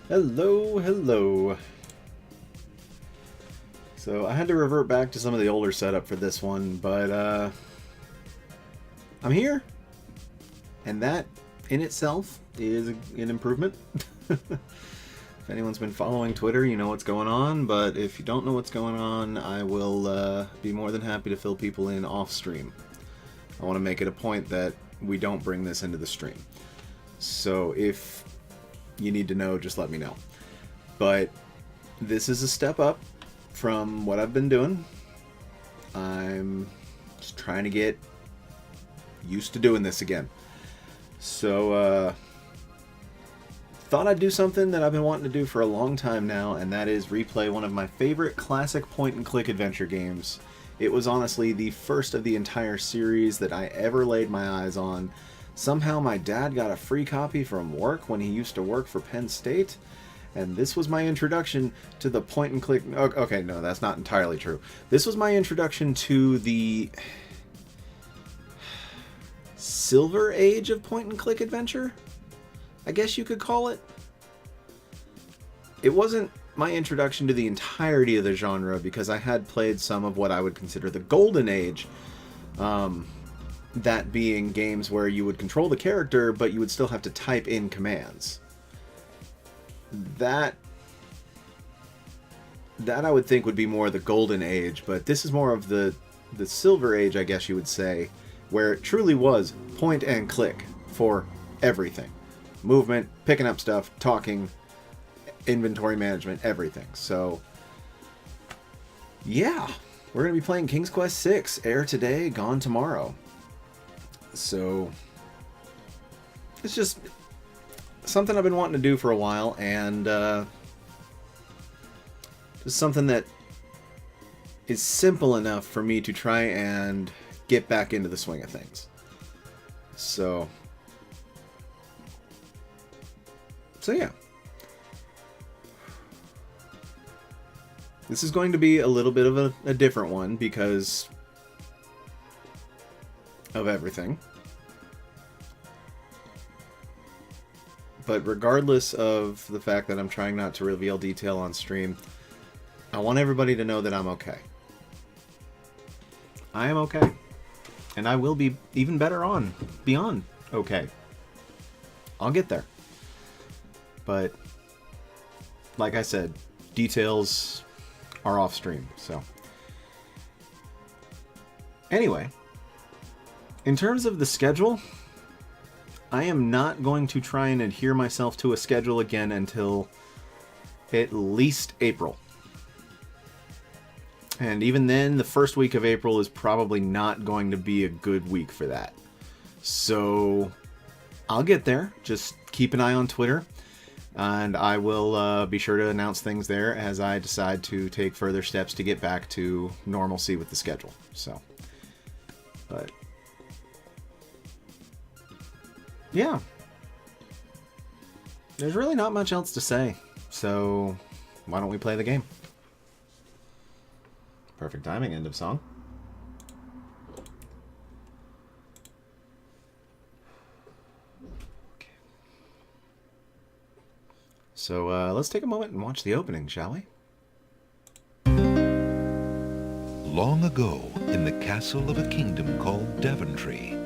Hello, hello. So I had to revert back to some of the older setup for this one, but I'm here, and that in itself is an improvement. If anyone's been following Twitter, you know what's going on, but if you don't know what's going on, I will be more than happy to fill people in off stream. I want to make it a point that we don't bring this into the stream. So if you need to know, just let me know. But this is a step up from what I've been doing. I'm just trying to get used to doing this again. So, thought I'd do something that I've been wanting to do for a long time now, and that is replay one of my favorite classic point-and-click adventure games. It was honestly the first of the entire series that I ever laid my eyes on. Somehow my dad got a free copy from work when he used to work for Penn State, and this was my introduction to the point-and-click... Okay, no, that's not entirely true. This was my introduction to the Silver Age of point-and-click adventure, I guess you could call it. It wasn't my introduction to the entirety of the genre, because I had played some of what I would consider the Golden Age, that being games where you would control the character, but you would still have to type in commands. That I would think would be more the Golden Age, but this is more of the Silver Age, I guess you would say, where it truly was point and click for everything. Movement, picking up stuff, talking, inventory management, everything. So, yeah, we're going to be playing King's Quest VI, air today, gone tomorrow. So, it's just something I've been wanting to do for a while, and just something that is simple enough for me to try and get back into the swing of things. So yeah. This is going to be a little bit of a different one because of everything. But regardless of the fact that I'm trying not to reveal detail on stream, I want everybody to know that I'm okay. I am okay. And I will be even better beyond okay. I'll get there. But, like I said, details are off stream, so. Anyway, in terms of the schedule, I am not going to try and adhere myself to a schedule again until at least April. And even then, the first week of April is probably not going to be a good week for that. So, I'll get there. Just keep an eye on Twitter. And I will be sure to announce things there as I decide to take further steps to get back to normalcy with the schedule. So, but yeah, there's really not much else to say. So why don't we play the game? Perfect timing, end of song. So let's take a moment and watch the opening, shall we? Long ago, in the castle of a kingdom called Daventry.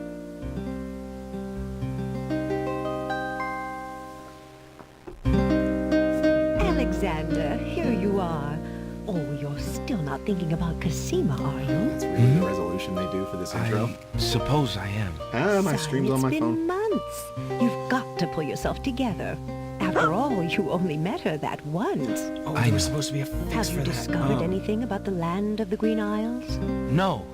Alexander, here you are. Oh, you're still not thinking about Cosima, are you? That's really the resolution they do for this intro. I suppose I am. My Son, stream's on my It's phone. been months. You've got to pull yourself together. After all, you only met her that once. Oh, I there know. was supposed to be a Have fix you for that. discovered anything about the land of the Green Isles? No.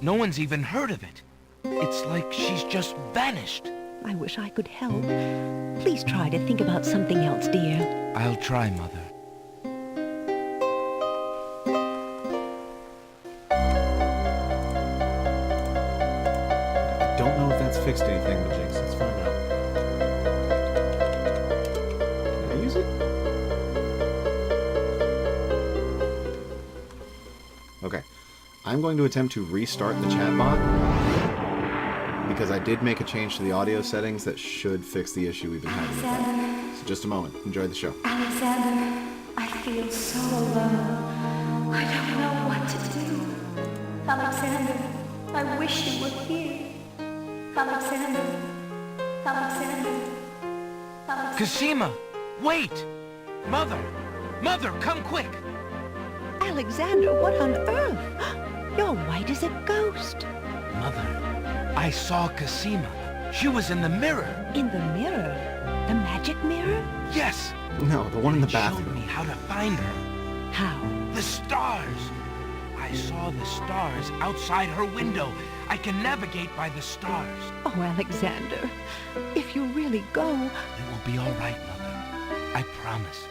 No one's even heard of it. It's like she's just vanished. I wish I could help. Please try to think about something else, dear. I'll try, Mother. I don't know if that's fixed anything, but Jinx, let's find out. Can I use it? Okay. I'm going to attempt to restart the chatbot because I did make a change to the audio settings that should fix the issue we've been having with that. So. just a moment. Enjoy the show. Alexander, I feel so alone. I don't know what to do. Alexander, I wish you were here. Alexander, Alexander, Alexander. Cosima, wait! Mother! Mother, come quick! Alexander, what on earth? You're white as a ghost. Mother, I saw Cosima. She was in the mirror. In the mirror? The magic mirror? Yes. No, the one in the It showed bathroom. me how to find her. How? The stars. I saw the stars outside her window. I can navigate by the stars. Oh, Alexander, if you really go... It will be all right, Mother. I promise.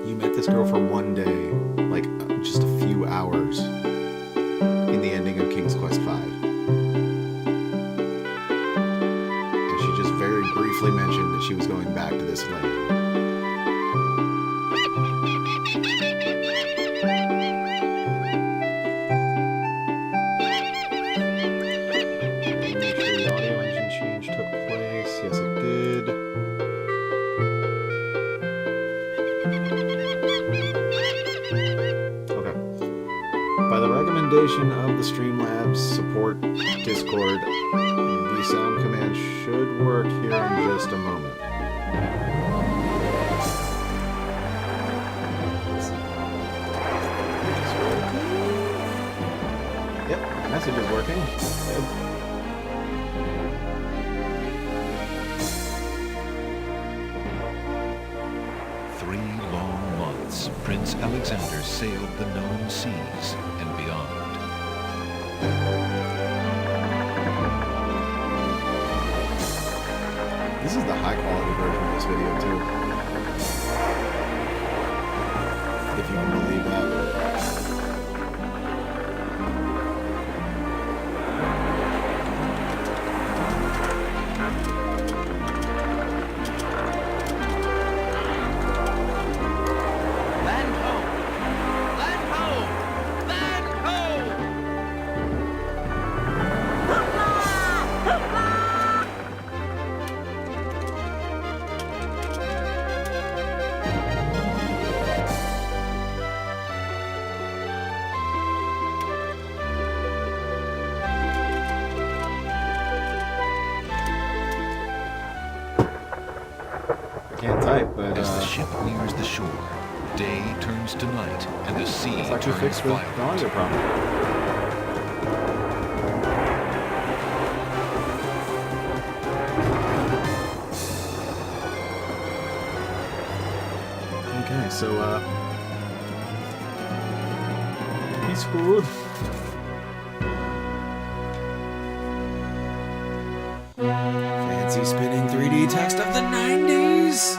You met this girl for one day, like just a few hours, in the ending of King's Quest V. And she just very briefly mentioned that she was going back to this land. Make sure the audio engine change took place. Yes, it did. Okay. By the recommendation of the Streamlabs support Discord, the sound command should work here in just a moment. Yep, message is working. Good. 3 long months, Prince Alexander sailed the known seas and beyond. This is the high quality version of this video too. If you can believe that. Land ho! Land ho! Land ho! I can't type, but As the ship nears the shore, day turns to night and the sea looks like we turns fixed the violent. audio problem. Okay, so he's screwed. Fancy spinning 3D text of the 90s.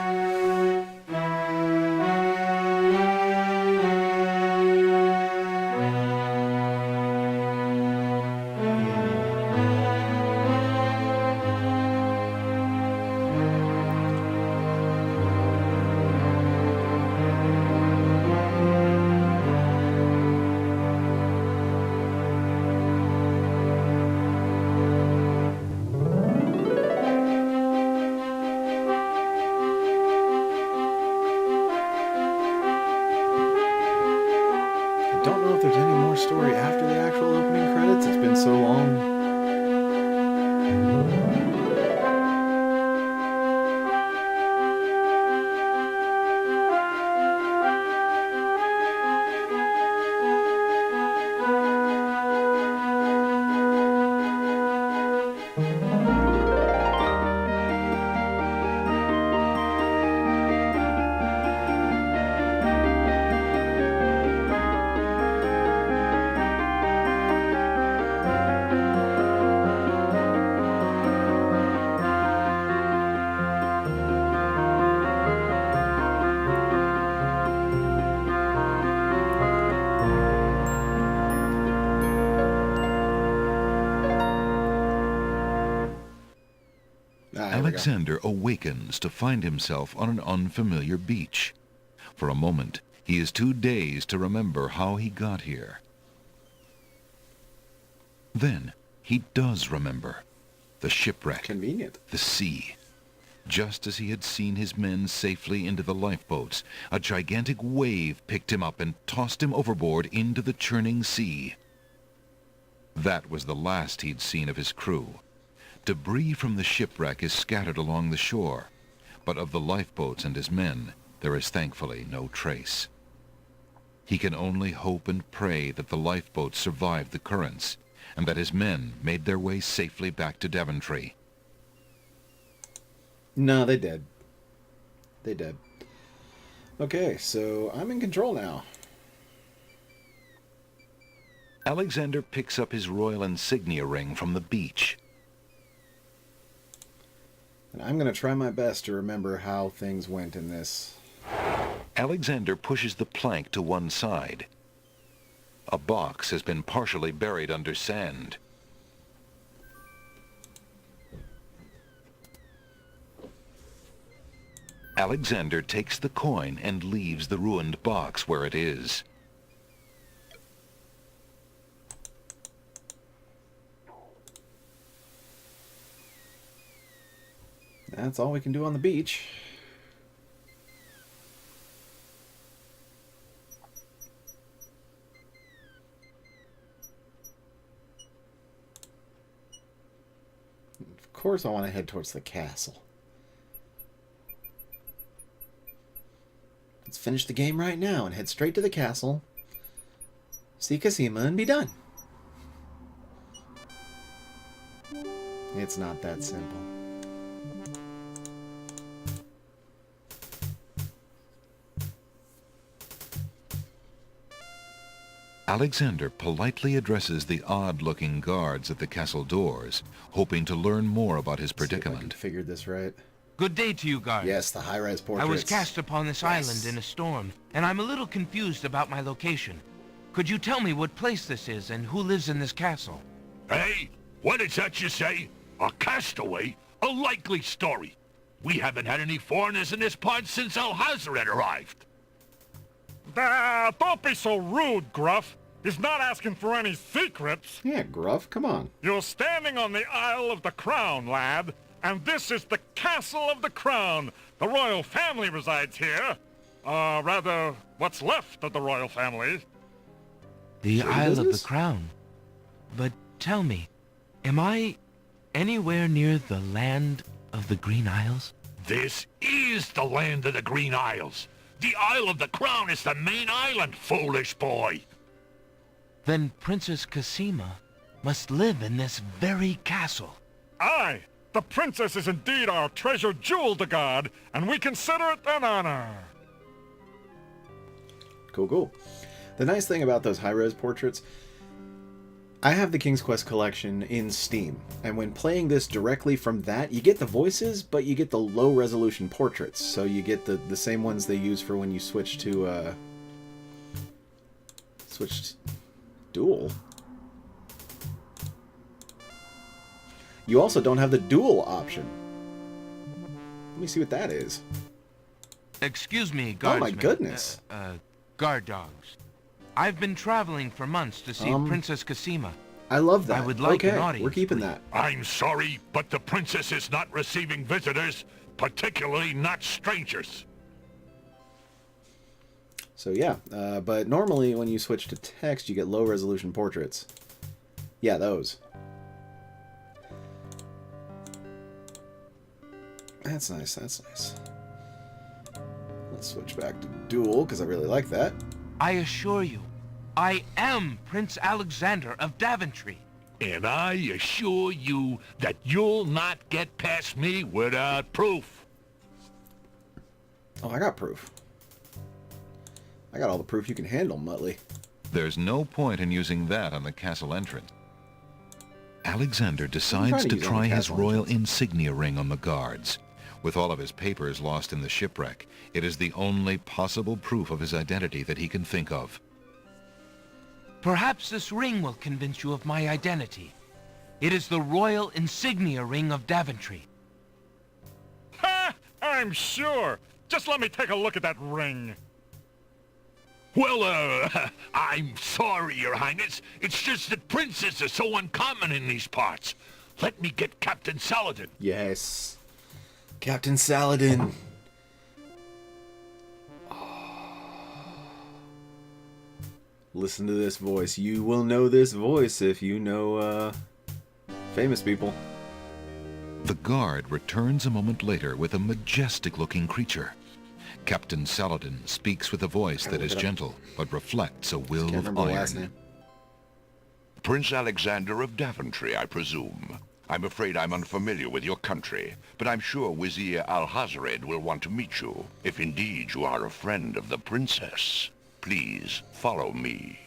I don't know if there's any more story after the actual opening credits. It's been so long. Here we go. Alexander awakens to find himself on an unfamiliar beach. For a moment, he is too dazed to remember how he got here. Then, he does remember. The shipwreck, Convenient. the sea. Just as he had seen his men safely into the lifeboats, a gigantic wave picked him up and tossed him overboard into the churning sea. That was the last he'd seen of his crew. Debris from the shipwreck is scattered along the shore, but of the lifeboats and his men, there is thankfully no trace. He can only hope and pray that the lifeboats survived the currents, and that his men made their way safely back to Daventry. No, they did. They did. Okay, so I'm in control now. Alexander picks up his royal insignia ring from the beach. And I'm going to try my best to remember how things went in this. Alexander pushes the plank to one side. A box has been partially buried under sand. Alexander takes the coin and leaves the ruined box where it is. That's all we can do on the beach. Of course I want to head towards the castle. Let's finish the game right now and head straight to the castle, see Cosima, and be done. It's not that simple. Alexander politely addresses the odd-looking guards at the castle doors, hoping to learn more about his predicament. Figured this right. Good day to you, guards. Yes, the high-res portraits. I was cast upon this island in a storm, and I'm a little confused about my location. Could you tell me what place this is and who lives in this castle? Hey, what is that you say? A castaway? A likely story. We haven't had any foreigners in this part since Alhazred arrived. Don't be so rude, Gruff. He's not asking for any secrets. Yeah, Gruff, come on. You're standing on the Isle of the Crown, lad. And this is the Castle of the Crown. The royal family resides here. Rather, what's left of the royal family. The Sure Isle of the business? Crown. But tell me, am I anywhere near the land of the Green Isles? This is the land of the Green Isles. The Isle of the Crown is the main island, foolish boy. Then Princess Cosima must live in this very castle. Aye, the princess is indeed our treasured jewel to guard, and we consider it an honor. Cool, cool. The nice thing about those high-res portraits, I have the King's Quest collection in Steam, and when playing this directly from that, you get the voices, but you get the low-resolution portraits, so you get the same ones they use for when you switch to, dual. You also don't have the dual option. Let me see what that is. Excuse me, Oh guardsmen. my goodness. Guard dogs. I've been traveling for months to see Princess Cosima. I love that. I would like an okay, audience, we're keeping please. that. I'm sorry, but the princess is not receiving visitors, particularly not strangers. So yeah, but normally when you switch to text, you get low-resolution portraits. Yeah, those. That's nice, that's nice. Let's switch back to dual, because I really like that. I assure you, I am Prince Alexander of Daventry. And I assure you that you'll not get past me without proof. Oh, I got proof. I got all the proof you can handle, Muttley. There's no point in using that on the castle entrance. Alexander decides to use it on try the his castle royal entrance. insignia ring on the guards. With all of his papers lost in the shipwreck, it is the only possible proof of his identity that he can think of. Perhaps this ring will convince you of my identity. It is the royal insignia ring of Daventry. Ha! I'm sure. Just let me take a look at that ring. Well, I'm sorry, Your Highness. It's just that princess is so uncommon in these parts. Let me get Captain Saladin. Yes. Captain Saladin. Listen to this voice. You will know this voice if you know famous people. The guard returns a moment later with a majestic-looking creature. Captain Saladin speaks with a voice that is gentle, but reflects a will Can't of remember the last iron. name. Prince Alexander of Daventry, I presume. I'm afraid I'm unfamiliar with your country, but I'm sure Wazir Al-Hazred will want to meet you, if indeed you are a friend of the princess. Please follow me.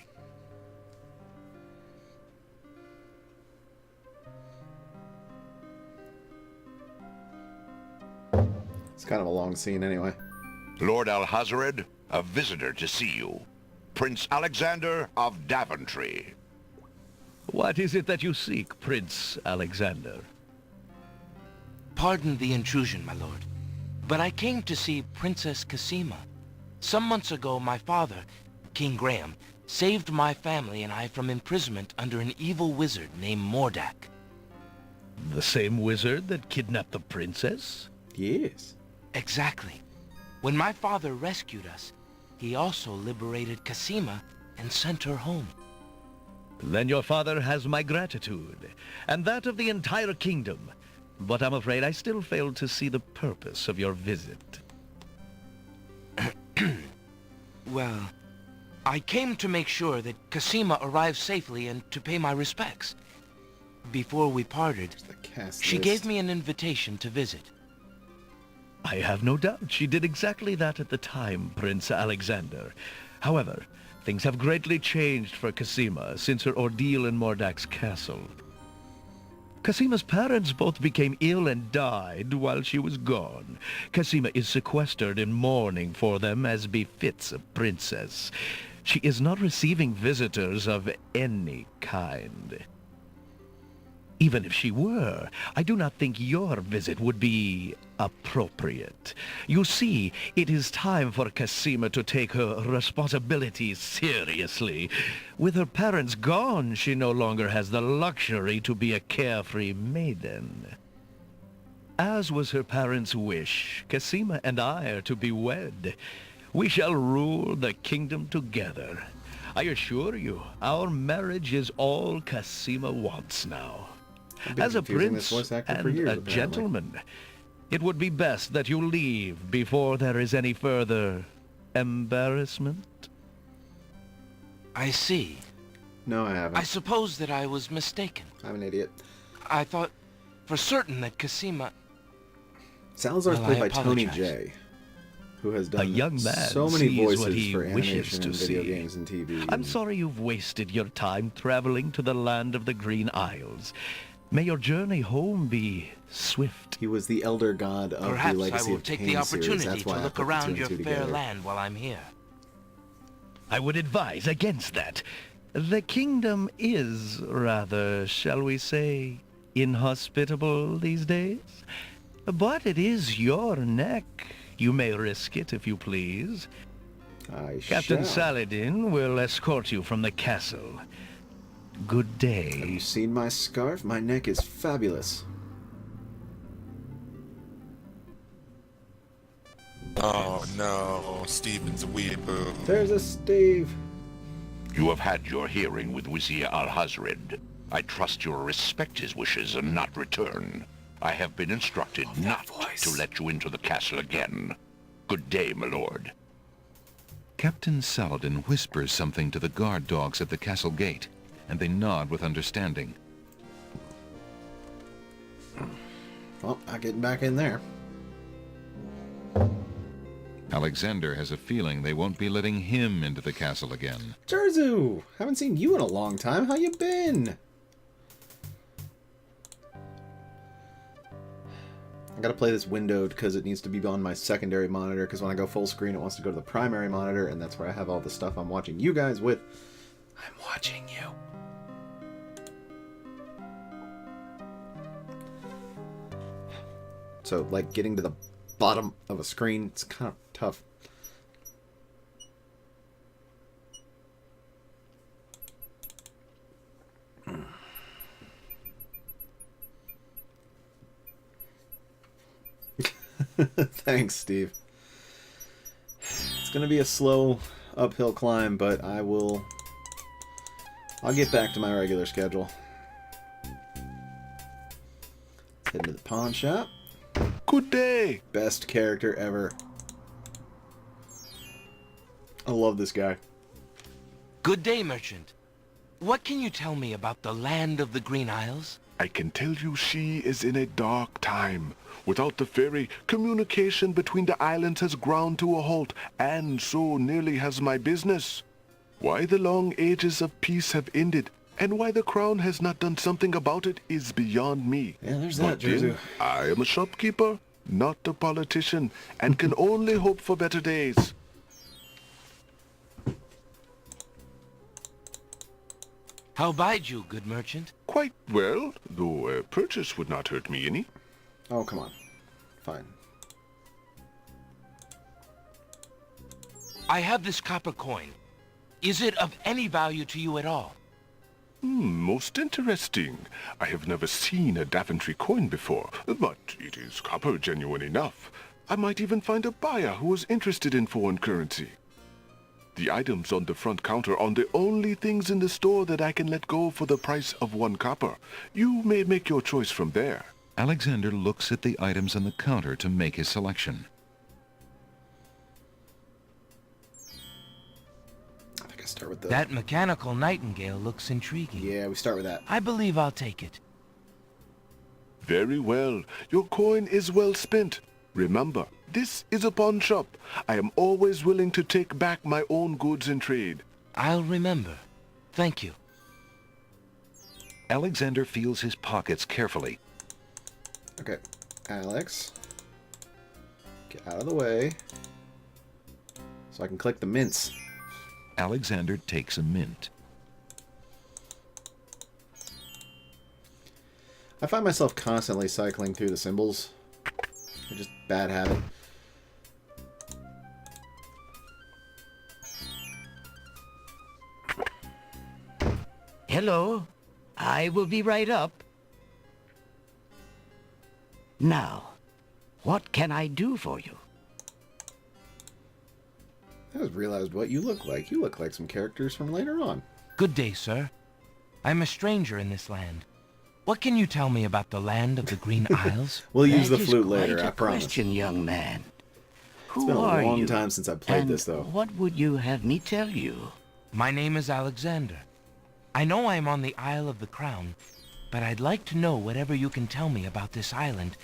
It's kind of a long scene anyway. Lord Al-Hazred, a visitor to see you. Prince Alexander of Daventry. What is it that you seek, Prince Alexander? Pardon the intrusion, my lord, but I came to see Princess Cassima. Some months ago, my father, King Graham, saved my family and I from imprisonment under an evil wizard named Mordak. The same wizard that kidnapped the princess? Yes. Exactly. When my father rescued us, he also liberated Cassima and sent her home. Then your father has my gratitude, and that of the entire kingdom. But I'm afraid I still fail to see the purpose of your visit. Well, I came to make sure that Cassima arrived safely and to pay my respects. Before we parted, The cast she list. gave me an invitation to visit. I have no doubt she did exactly that at the time, Prince Alexander. However, things have greatly changed for Cassima since her ordeal in Mordak's castle. Cassima's parents both became ill and died while she was gone. Cassima is sequestered in mourning for them as befits a princess. She is not receiving visitors of any kind. Even if she were, I do not think your visit would be appropriate. You see, it is time for Cassima to take her responsibilities seriously. With her parents gone, she no longer has the luxury to be a carefree maiden. As was her parents' wish, Cassima and I are to be wed. We shall rule the kingdom together. I assure you, our marriage is all Cassima wants now. I've been As a confusing this prince voice actor for and years, a apparently. gentleman, it would be best that you leave before there is any further embarrassment. I see. No, I haven't. I suppose that I was mistaken. I'm an idiot. I thought for certain that Cassima... Salazar's Well, played I by Tony apologize. J, who has done A young man so many sees what voices he for wishes animation to and video see. games and TV. I'm sorry you've wasted your time traveling to the land of the Green Isles. May your journey home be swift. He was the elder god of Perhaps the I Legacy will of take Kain the series. opportunity That's to why I look put the two around and your two fair together. land while I'm here. I would advise against that. The kingdom is rather, shall we say, inhospitable these days. But it is your neck. You may risk it if you please. I Captain shall. Saladin will escort you from the castle. Good Have day. you seen my scarf? My neck is fabulous. Oh no, Steven's a weeaboo. There's a Steve. You have had your hearing with Wazir Al-Hazred. I trust you will respect his wishes and not return. I have been instructed not to let you into the castle again. Good day, my lord. Captain Saladin whispers something to the guard dogs at the castle gate, and they nod with understanding. Well, not getting back in there. Alexander has a feeling they won't be letting him into the castle again. Jerzu! Haven't seen you in a long time. How you been? I gotta play this windowed because it needs to be on my secondary monitor, because when I go full screen it wants to go to the primary monitor, and that's where I have all the stuff I'm watching you guys with. I'm watching you. So, like, getting to the bottom of a screen, it's kind of tough. Thanks, Steve. It's gonna be a slow uphill climb, but I'll get back to my regular schedule. Let's head into the pawn shop. Good day. Best character ever. I love this guy. Good day, merchant. What can you tell me about the land of the Green Isles? I can tell you she is in a dark time. Without the ferry, communication between the islands has ground to a halt, and so nearly has my business. Why the long ages of peace have ended, and why the crown has not done something about it is beyond me. Yeah, there's But that, Jersey. then, I am a shopkeeper, not a politician, and can only hope for better days. How bide you, good merchant? Quite well, though a purchase would not hurt me any. Oh, come on. Fine. I have this copper coin. Is it of any value to you at all? Most interesting. I have never seen a Daventry coin before, but it is copper genuine enough. I might even find a buyer who is interested in foreign currency. The items on the front counter are the only things in the store that I can let go for the price of 1 copper. You may make your choice from there. Alexander looks at the items on the counter to make his selection. I think I start with the... That Mechanical Nightingale looks intriguing. Yeah, we start with that. I believe I'll take it. Very well. Your coin is well spent. Remember, this is a pawn shop. I am always willing to take back my own goods in trade. I'll remember. Thank you. Alexander feels his pockets carefully. Okay, Alex, get out of the way so I can click the mints. Alexander takes a mint. I find myself constantly cycling through the symbols. They're just bad habit. Hello. I will be right up. Now, what can I do for you? I just realized what you look like. You look like some characters from later on. Good day, sir. I'm a stranger in this land. What can you tell me about the land of the Green Isles? We'll use the That is flute quite later, a I promise. question, young man. Who It's been a are long you? time since I played And this, though. what would you have me tell you? My name is Alexander. I know I'm on the Isle of the Crown, but I'd like to know whatever you can tell me about this island,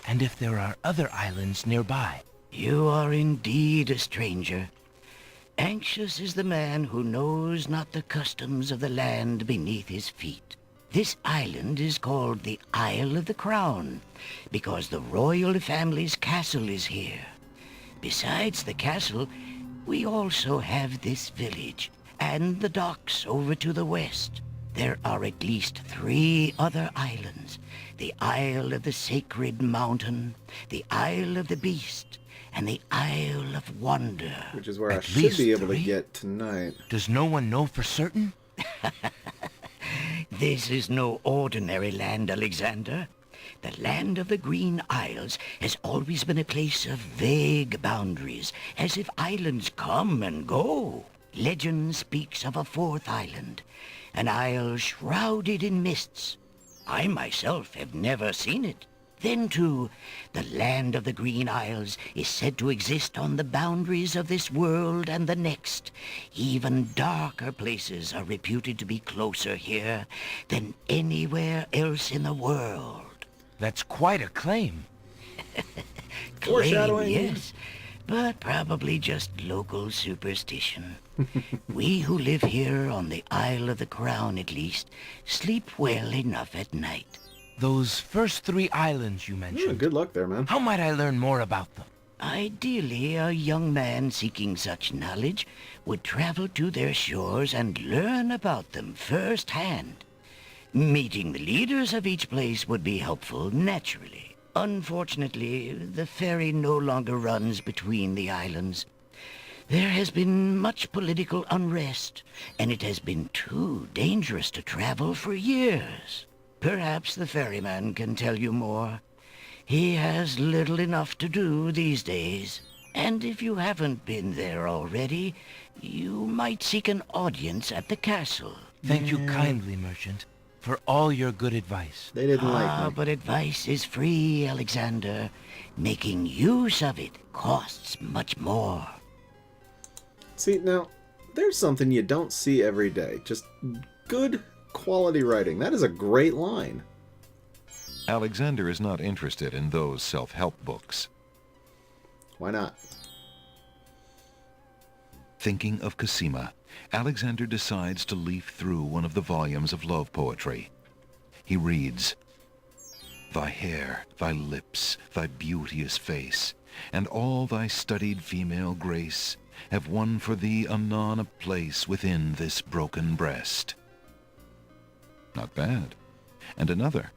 and if there are other islands nearby. You are indeed a stranger. Anxious is the man who knows not the customs of the land beneath his feet. This island is called the Isle of the Crown, because the royal family's castle is here. Besides the castle, we also have this village, and the docks over to the west. There are at least 3 other islands. The Isle of the Sacred Mountain, the Isle of the Beast, and the Isle of Wonder. Which is where I At should least be able 3? to get tonight. Does no one know for certain? This is no ordinary land, Alexander. The land of the Green Isles has always been a place of vague boundaries, as if islands come and go. Legend speaks of a 4th island, an isle shrouded in mists. I myself have never seen it. Then, too, the land of the Green Isles is said to exist on the boundaries of this world and the next. Even darker places are reputed to be closer here than anywhere else in the world. That's quite a claim. Claim, Foreshadowing. yes, but probably just local superstition. We who live here on the Isle of the Crown, at least, sleep well enough at night. Those first 3 islands you mentioned, Good luck there, man. how might I learn more about them? Ideally, a young man seeking such knowledge would travel to their shores and learn about them firsthand. Meeting the leaders of each place would be helpful, naturally. Unfortunately, the ferry no longer runs between the islands. There has been much political unrest, and it has been too dangerous to travel for years. Perhaps the ferryman can tell you more. He has little enough to do these days. And if you haven't been there already, you might seek an audience at the castle. Thank you kindly, merchant, for all your good advice. They didn't like me. But advice is free, Alexander. Making use of it costs much more. See, now, there's something you don't see every day. Just good quality writing. That is a great line. Alexander is not interested in those self-help books. Why not? Thinking of Cosima, Alexander decides to leaf through one of the volumes of love poetry. He reads, "Thy hair, thy lips, thy beauteous face, and all thy studied female grace have won for thee anon a place within this broken breast." Not bad. And another.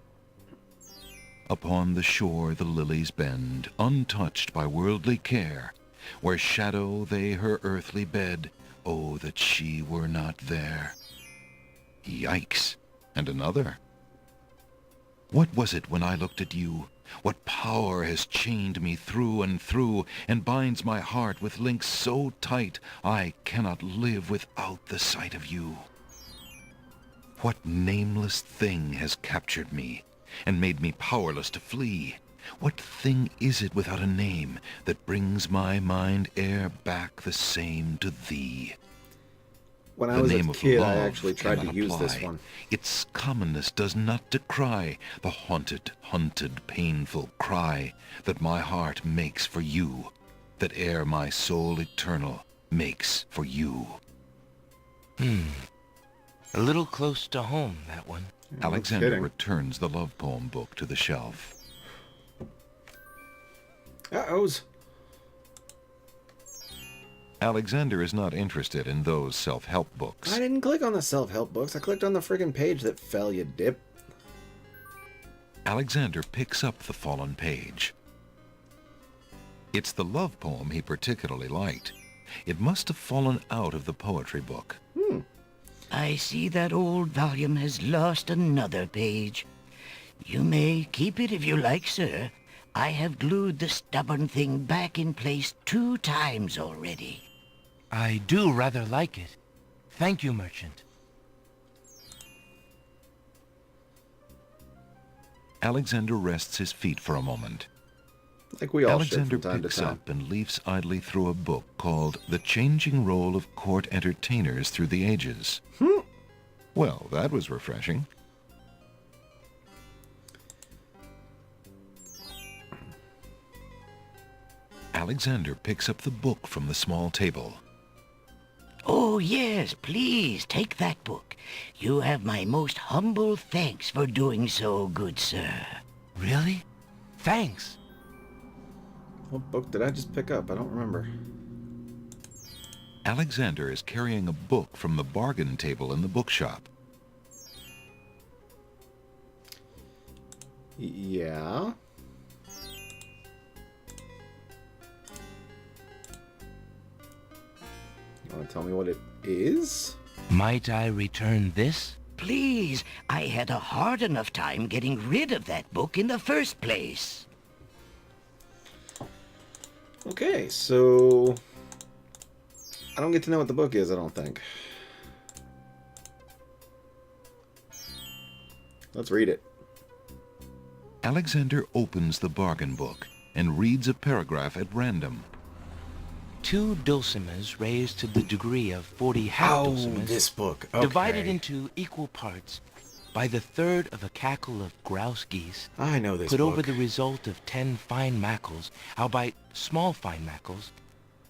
"Upon the shore the lilies bend, untouched by worldly care, where shadow they her earthly bed, oh, that she were not there." Yikes. And another. "What was it when I looked at you? What power has chained me through and binds my heart with links so tight I cannot live without the sight of you? What nameless thing has captured me and made me powerless to flee? What thing is it without a name that brings my mind e'er back the same to thee?" When I The was a name of kid, I love actually tried to cannot use this apply. one. Its commonness does not decry the haunted, painful cry that my heart makes for you, that e'er my soul eternal makes for you. A little close to home, that one. Alexander kidding. returns the love poem book to the shelf. Uh-ohs. Alexander is not interested in those self-help books. I didn't click on the self-help books. I clicked on the friggin' page that fell, you dip. Alexander picks up the fallen page. It's the love poem he particularly liked. It must have fallen out of the poetry book. I see that old volume has lost another page. You may keep it if you like, sir. I have glued the stubborn thing back in place 2 times already. I do rather like it. Thank you, merchant. Alexander rests his feet for a moment. Like we all Alexander should from time to picks time. up and leafs idly through a book called The Changing Role of Court Entertainers Through the Ages. Well, that was refreshing. Alexander picks up the book from the small table. Oh, yes, please, take that book. You have my most humble thanks for doing so, good sir. Really? Thanks. What book did I just pick up? I don't remember. Alexander is carrying a book from the bargain table in the bookshop. Yeah. You want to tell me what it is? Might I return this? Please, I had a hard enough time getting rid of that book in the first place. Okay, so I don't get to know what the book is, I don't think. Let's read it. Alexander opens the bargain book and reads a paragraph at random. 2 dulcimers raised to the degree of 40 half dulcimers, this book. Okay. divided into equal parts by the third of a cackle of grouse geese, I know this put book. over the result of 10 fine mackles, albeit small fine mackles,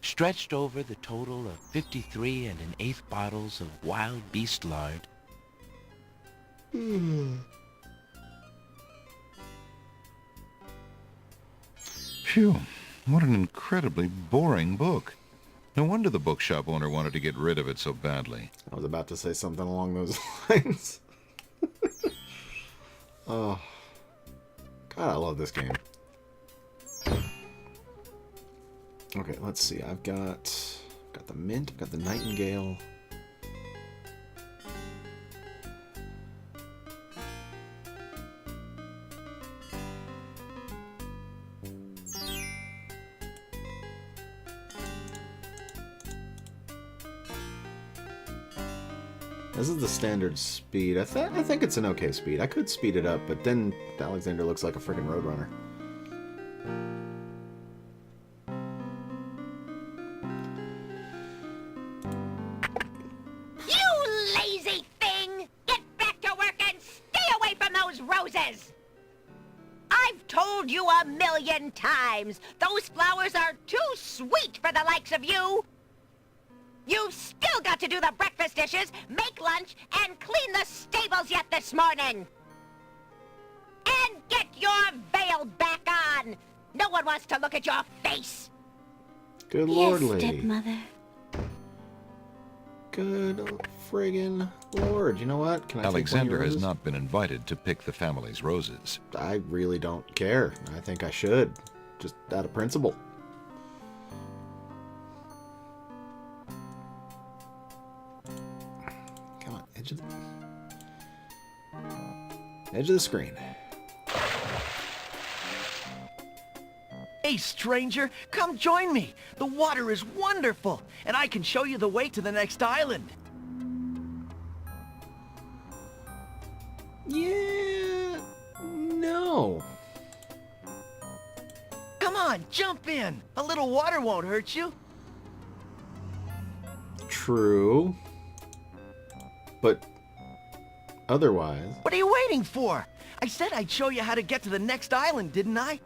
stretched over the total of 53 1/8 bottles of wild beast lard. Phew, what an incredibly boring book. No wonder the bookshop owner wanted to get rid of it so badly. I was about to say something along those lines. Oh. God, I love this game. Okay, let's see. I've got the mint, I've got the nightingale. This is the standard speed. I think it's an okay speed. I could speed it up, but then Alexander looks like a freaking roadrunner. You lazy thing! Get back to work and stay away from those roses! I've told you 1,000,000 times, those flowers are too sweet for the likes of you! You've still got to do the breakfast dishes, make lunch, and clean the stables yet this morning! And get your veil back on! No one wants to look at your face! Good lord, Yes, lady. stepmother. Good friggin' lord. You know what? Can I take one of your Alexander has roses? not been invited to pick the family's roses. I really don't care. I think I should. Just out of principle. Come on, edge of the screen. Hey, stranger, come join me. The water is wonderful, and I can show you the way to the next island. Yeah, no. Come on, jump in. A little water won't hurt you. True. But otherwise... What are you waiting for? I said I'd show you how to get to the next island, didn't I?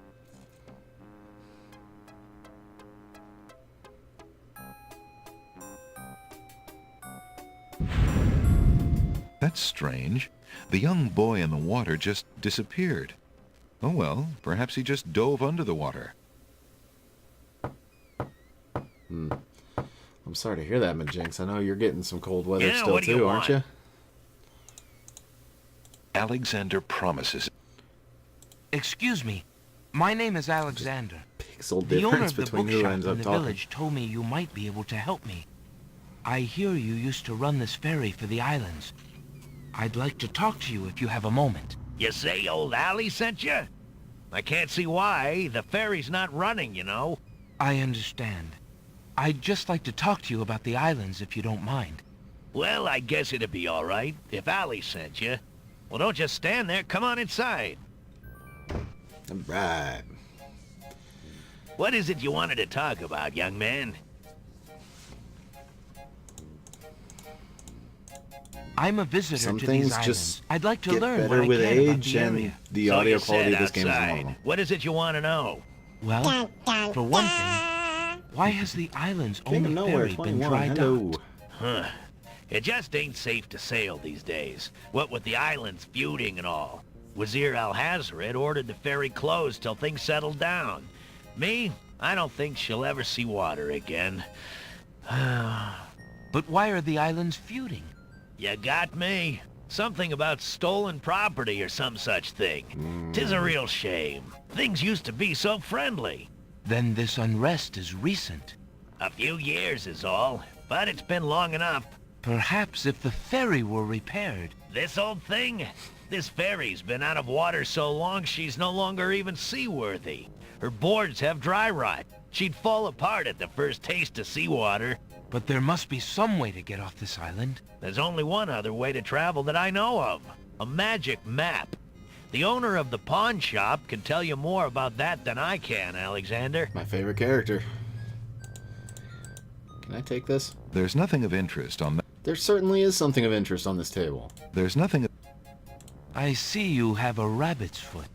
That's strange. The young boy in the water just disappeared. Oh well, perhaps he just dove under the water. I'm sorry to hear that, Majinx. I know you're getting some cold weather Yeah, still what do you too, aren't want? you? Alexander promises. Excuse me. My name is Alexander. Pixel The owner difference of the between who bookshop ends in up the talking. village told me you might be able to help me. I hear you used to run this ferry for the islands. I'd like to talk to you if you have a moment. You say old Allie sent you? I can't see why. The ferry's not running, you know. I understand. I'd just like to talk to you about the islands if you don't mind. Well, I guess it'd be all right if Allie sent you. Well, don't just stand there. Come on inside. All right. What is it you wanted to talk about, young man? I'm a visitor Some to things these islands. just I'd like to get learn better what I with can about age, the and area. the So audio you quality said of this game is outside. normal. What is it you want to know? Well, for one thing, why has the island's King of only Nowhere ferry been 21. dry Hello. docked? Huh. It just ain't safe to sail these days. What with the islands feuding and all. Wazir Al-Hazred ordered the ferry closed till things settled down. Me, I don't think she'll ever see water again. But why are the islands feuding? You got me. Something about stolen property or some such thing. 'Tis a real shame. Things used to be so friendly. Then this unrest is recent. A few years is all, but it's been long enough. Perhaps if the ferry were repaired. This old thing? This ferry's been out of water so long she's no longer even seaworthy. Her boards have dry rot. She'd fall apart at the first taste of seawater. But there must be some way to get off this island. There's only one other way to travel that I know of. A magic map. The owner of the pawn shop can tell you more about that than I can, Alexander. My favorite character. Can I take this? There's nothing of interest on that. There certainly is something of interest on this table. There's nothing. I see you have a rabbit's foot.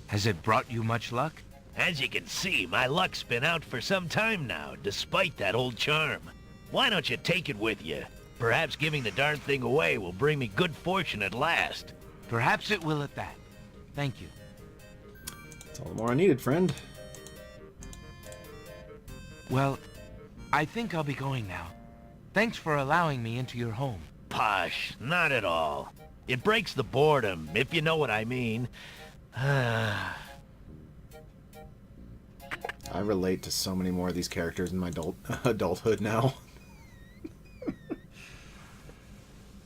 Has it brought you much luck? As you can see, my luck's been out for some time now, despite that old charm. Why don't you take it with you? Perhaps giving the darn thing away will bring me good fortune at last. Perhaps it will at that. Thank you. That's all the more I needed, friend. Well, I think I'll be going now. Thanks for allowing me into your home. Posh, not at all. It breaks the boredom, if you know what I mean. I relate to so many more of these characters in my adulthood now.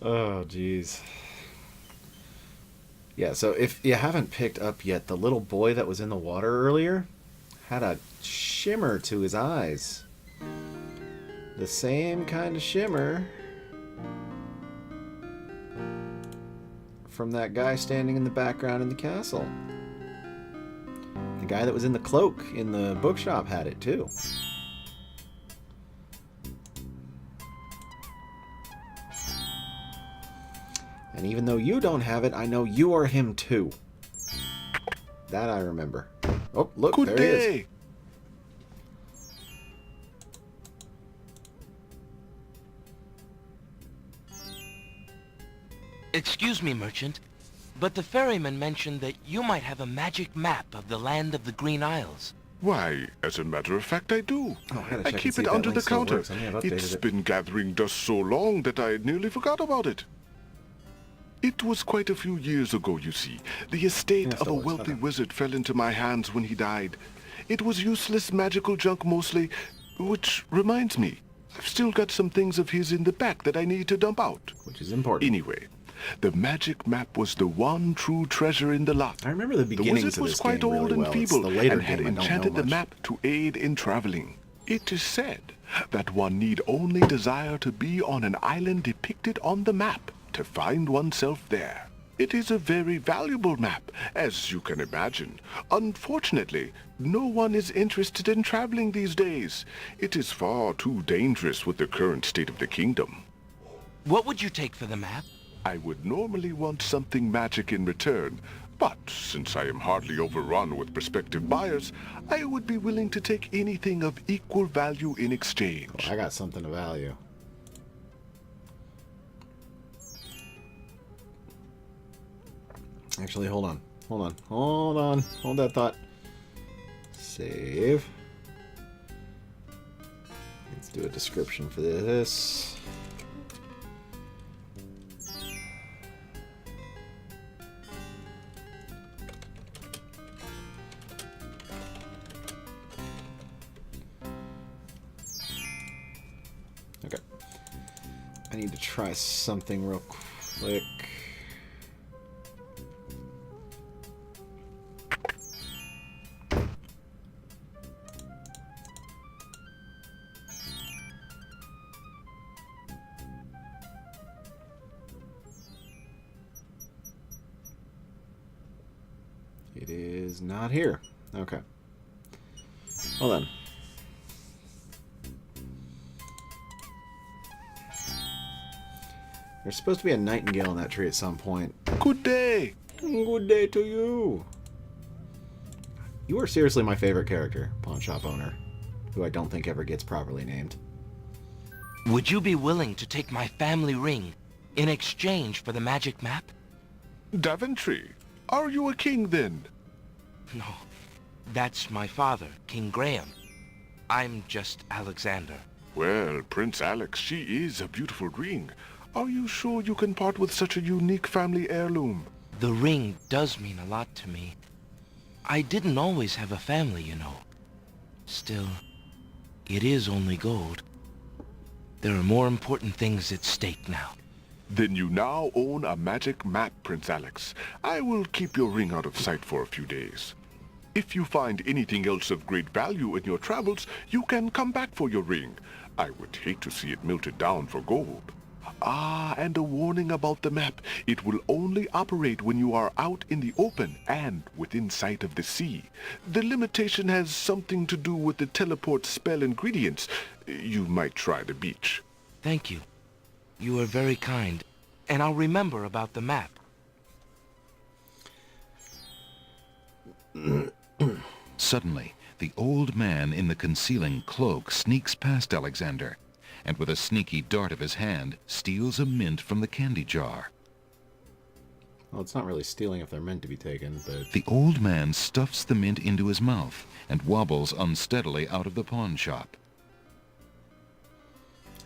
Oh, jeez. Yeah, so if you haven't picked up yet, the little boy that was in the water earlier had a shimmer to his eyes. The same kind of shimmer from that guy standing in the background in the castle. The guy that was in the cloak in the bookshop had it too. And even though you don't have it, I know you are him too. That I remember. Oh, look, Good there day. he is. Excuse me, merchant, but the ferryman mentioned that you might have a magic map of the land of the Green Isles. Why, as a matter of fact, I do. Oh, I gotta I check keep and see it if that under link the still counter. works. I may have updated It's it. been gathering dust so long that I nearly forgot about it. It was quite a few years ago, you see. The estate Yeah, of a still works. wealthy Okay. wizard fell into my hands when he died. It was useless magical junk mostly, which reminds me, I've still got some things of his in the back that I need to dump out. Which is important. Anyway, the magic map was the one true treasure in the lot. I remember the The beginnings wizard of was this quite game old really and well. It's feeble the later and had game I don't know enchanted the much. map to aid in traveling. It is said that one need only desire to be on an island depicted on the map to find oneself there. It is a very valuable map, as you can imagine. Unfortunately, no one is interested in traveling these days. It is far too dangerous with the current state of the kingdom. What would you take for the map? I would normally want something magic in return, but since I am hardly overrun with prospective buyers, I would be willing to take anything of equal value in exchange. Oh, I got something of value. Actually, hold on. Hold that thought. Save. Let's do a description for this. Okay. I need to try something real quick. It is not here. Okay. Well then. There's supposed to be a nightingale in that tree at some point. Good day! Good day to you! You are seriously my favorite character, pawn shop owner, who I don't think ever gets properly named. Would you be willing to take my family ring in exchange for the magic map? Daventry, are you a king then? No, that's my father, King Graham. I'm just Alexander. Well, Prince Alex, she is a beautiful ring. Are you sure you can part with such a unique family heirloom? The ring does mean a lot to me. I didn't always have a family, you know. Still, it is only gold. There are more important things at stake now. Then you now own a magic map, Prince Alex. I will keep your ring out of sight for a few days. If you find anything else of great value in your travels, you can come back for your ring. I would hate to see it melted down for gold. Ah, and a warning about the map. It will only operate when you are out in the open and within sight of the sea. The limitation has something to do with the teleport spell ingredients. You might try the beach. Thank you. You are very kind, and I'll remember about the map. Suddenly, the old man in the concealing cloak sneaks past Alexander, and with a sneaky dart of his hand, steals a mint from the candy jar. Well, it's not really stealing if they're meant to be taken, but... The old man stuffs the mint into his mouth and wobbles unsteadily out of the pawn shop.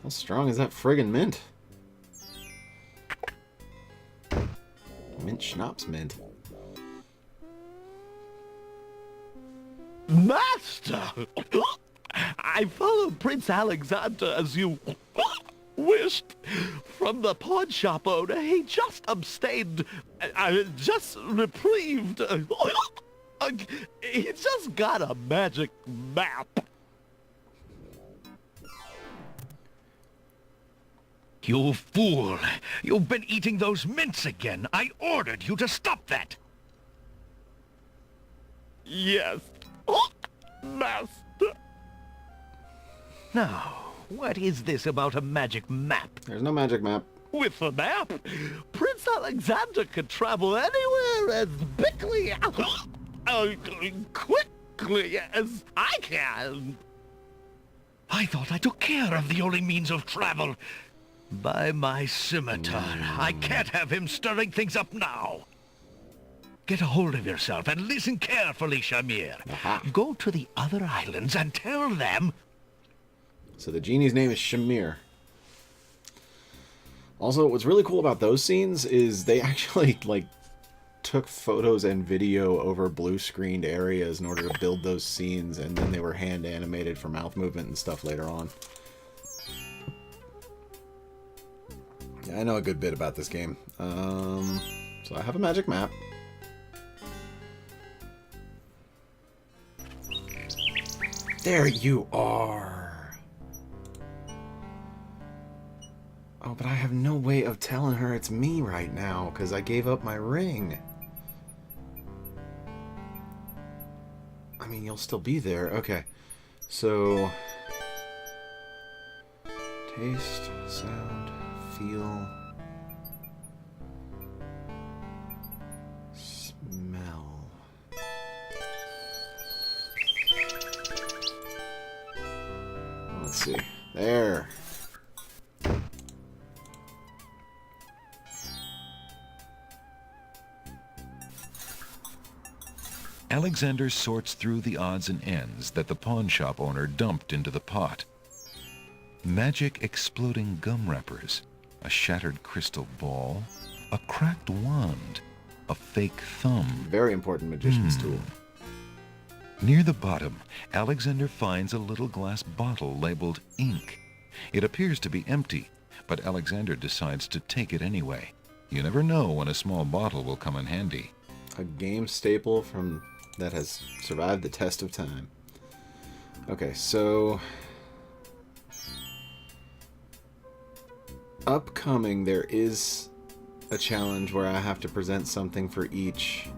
How strong is that friggin' mint? Mint schnapps mint. Master! I followed Prince Alexander as you wished. From the pawn shop owner, he just abstained, just reprieved. He just got a magic map. You fool! You've been eating those mints again. I ordered you to stop that. Yes. Oh, master. Now, what is this about a magic map? There's no magic map. With a map, Prince Alexander could travel anywhere as quickly as I can. I thought I took care of the only means of travel. By my scimitar, I can't have him stirring things up now. Get a hold of yourself and listen carefully, Shamir. Go to the other islands and tell them... So the genie's name is Shamir. Also, what's really cool about those scenes is they actually, like, took photos and video over blue-screened areas in order to build those scenes, and then they were hand-animated for mouth movement and stuff later on. Yeah, I know a good bit about this game. So I have a magic map. There you are! Oh, but I have no way of telling her it's me right now, because I gave up my ring. I mean, you'll still be there. Okay. So... taste, sound, feel... smell... Let's see. There. Alexander sorts through the odds and ends that the pawn shop owner dumped into the pot. Magic exploding gum wrappers, a shattered crystal ball, a cracked wand, a fake thumb. Very important magician's tool. Near the bottom, Alexander finds a little glass bottle labeled ink. It appears to be empty, but Alexander decides to take it anyway. You never know when a small bottle will come in handy. A game staple from that has survived the test of time. Okay, so... upcoming, there is a challenge where I have to present something for each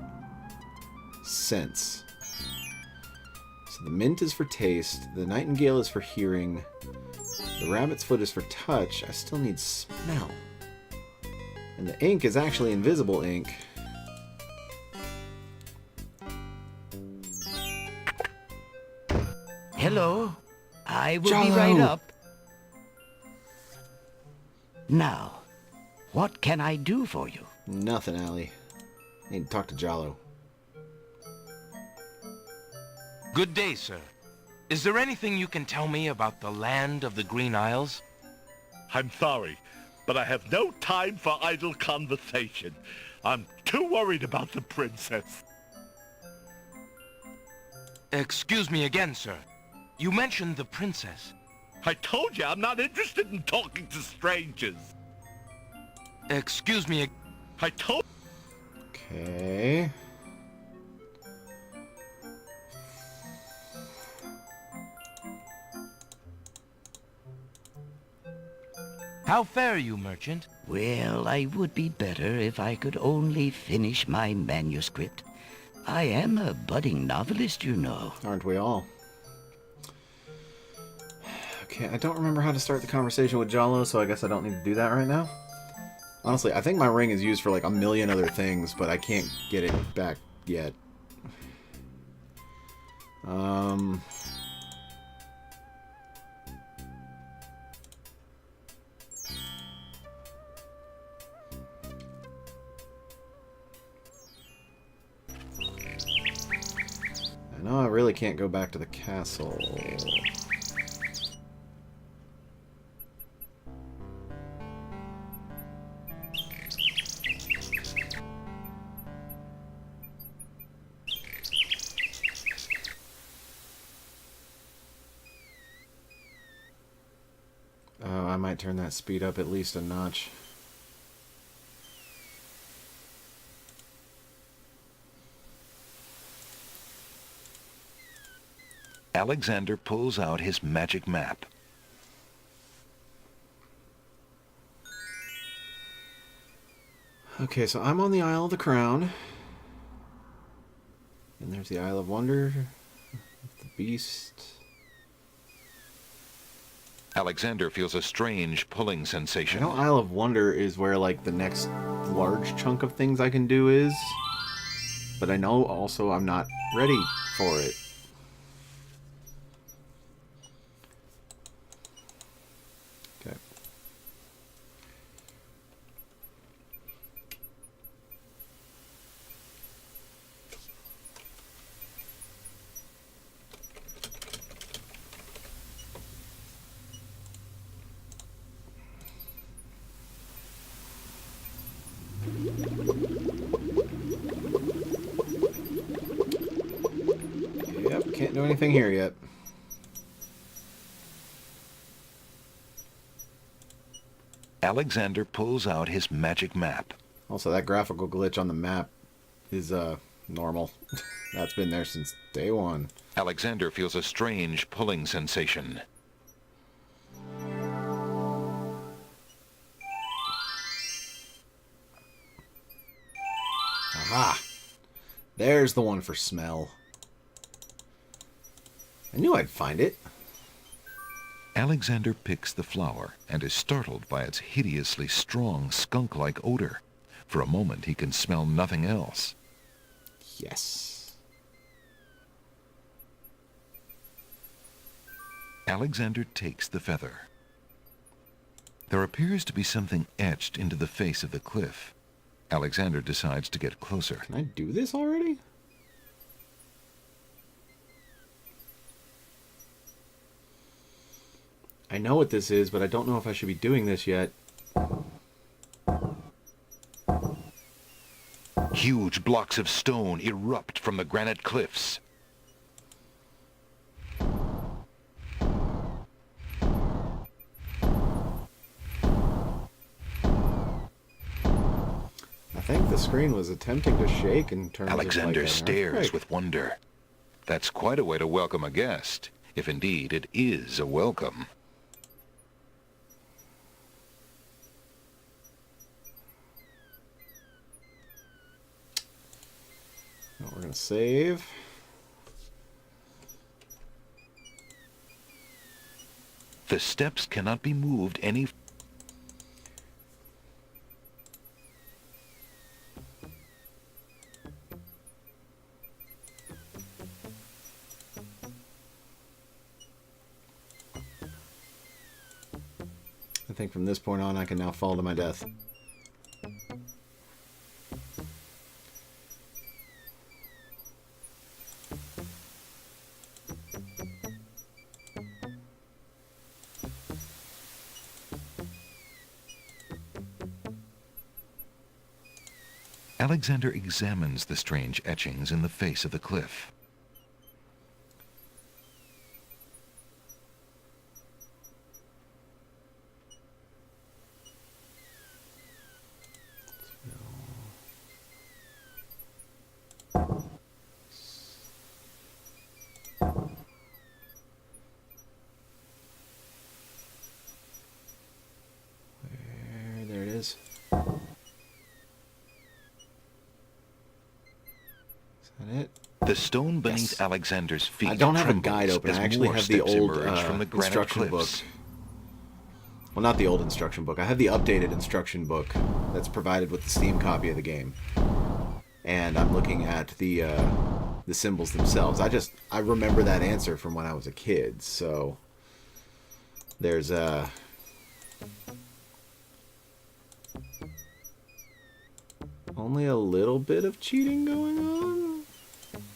sense. So the mint is for taste, the nightingale is for hearing, the rabbit's foot is for touch. I still need smell. And the ink is actually invisible ink. Hello. I will be Jalo. right up. Now, what can I do for you? Nothing, Allie. I need to talk to Jalo. Good day, sir. Is there anything you can tell me about the land of the Green Isles? I'm sorry, but I have no time for idle conversation. I'm too worried about the princess. Excuse me again, sir. You mentioned the princess. I told you I'm not interested in talking to strangers. Excuse me. I told... Okay. How fare you, merchant? Well, I would be better if I could only finish my manuscript. I am a budding novelist, you know. Aren't we all? Okay, I don't remember how to start the conversation with Jalo, so I guess I don't need to do that right now. Honestly, I think my ring is used for like a million other things, but I can't get it back yet. I know I really can't go back to the castle. I might turn that speed up at least a notch. Alexander pulls out his magic map. Okay, so I'm on the Isle of the Crown. And there's the Isle of Wonder. The Beast. Alexander feels a strange pulling I sensation. know Isle of Wonder is where, like, the next large chunk of things I can do is. But I know also I'm not ready for it. Okay. Yep, can't do anything here yet. Alexander pulls out his magic map. Also, that graphical glitch on the map is normal. That's been there since day one. Alexander feels a strange pulling sensation. Aha! There's the one for smell. I knew I'd find it. Alexander picks the flower and is startled by its hideously strong skunk-like odor. For a moment, he can smell nothing else. Yes. Alexander takes the feather. There appears to be something etched into the face of the cliff. Alexander decides to get closer. Can I do this already? I know what this is, but I don't know if I should be doing this yet. Huge blocks of stone erupt from the granite cliffs. I think the screen was attempting to shake in terms Alexander of like stares earthquake. with wonder. That's quite a way to welcome a guest, if indeed it is a welcome. Now we're going to save. The steps cannot be moved any... I think from this point on I can now fall to my death. Alexander examines the strange etchings in the face of the cliff. There it is. It? The stone beneath Yes. Alexander's feet I don't have a trembles guide open. as I actually more have the steps old emerge from the granite instruction cliffs. book. Well, not the old instruction book. I have the updated instruction book that's provided with the Steam copy of the game. And I'm looking at the symbols themselves. I remember that answer from when I was a kid. So there's only a little bit of cheating going on.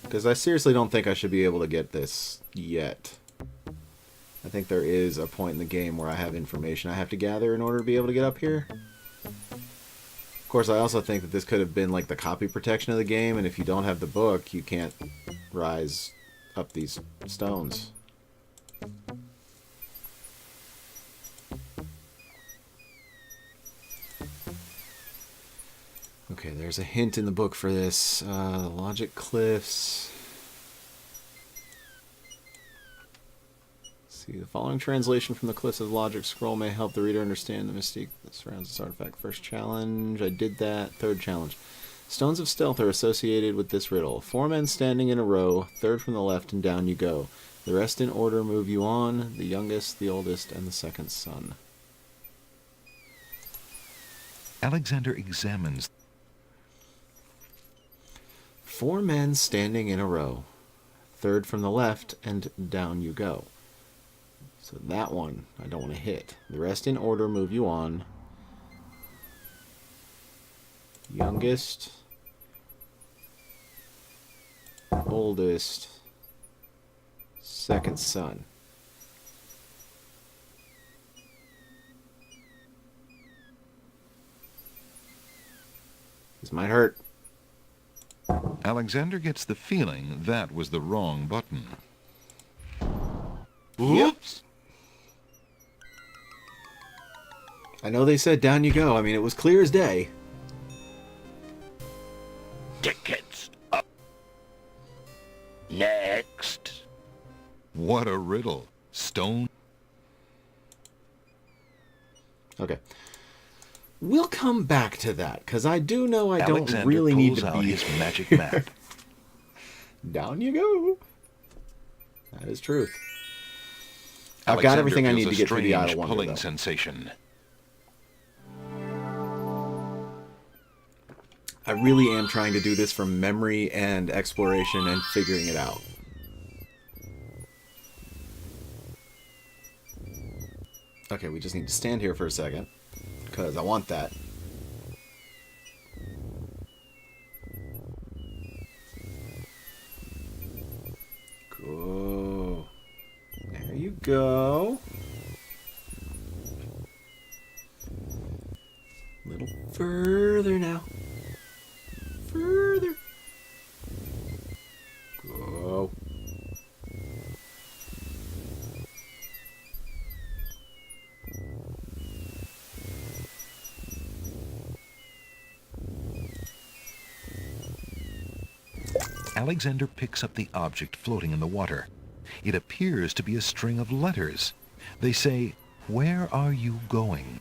Because I seriously don't think I should be able to get this yet. I think there is a point in the game where I have information I have to gather in order to be able to get up here. Of course, I also think that this could have been like the copy protection of the game, and if you don't have the book, you can't rise up these stones. Okay, there's a hint in the book for this. Logic cliffs. Let's See, the following translation from the Cliffs of Logic scroll may help the reader understand the mystique that surrounds this artifact. First challenge, I did that. Third challenge. Stones of stealth are associated with this riddle. 4 men standing in a row, third from the left, and down you go. The rest in order move you on, the youngest, the oldest, and the second son. Alexander examines. 4 men standing in a row, third from the left, and down you go. So that one I don't want to hit. The rest in order move you on. Youngest, oldest, second son. This might hurt. Alexander gets the feeling that was the wrong button. Oops. I know they said down you go. I mean, it was clear as day. Tickets up. Next. What a riddle. Stone. Okay. We'll come back to that, because I do know I Alexander don't really need to pulls be... out his magic map. Down you go. That is truth. I've Alexander got everything I feels need to a get through the strange Idle Wonder, pulling though. sensation. I really am trying to do this from memory and exploration and figuring it out. Okay, we just need to stand here for a second, because I want that. Go. There you go. A little further now. Further. Go. Alexander picks up the object floating in the water. It appears to be a string of letters. They say, "Where are you going?"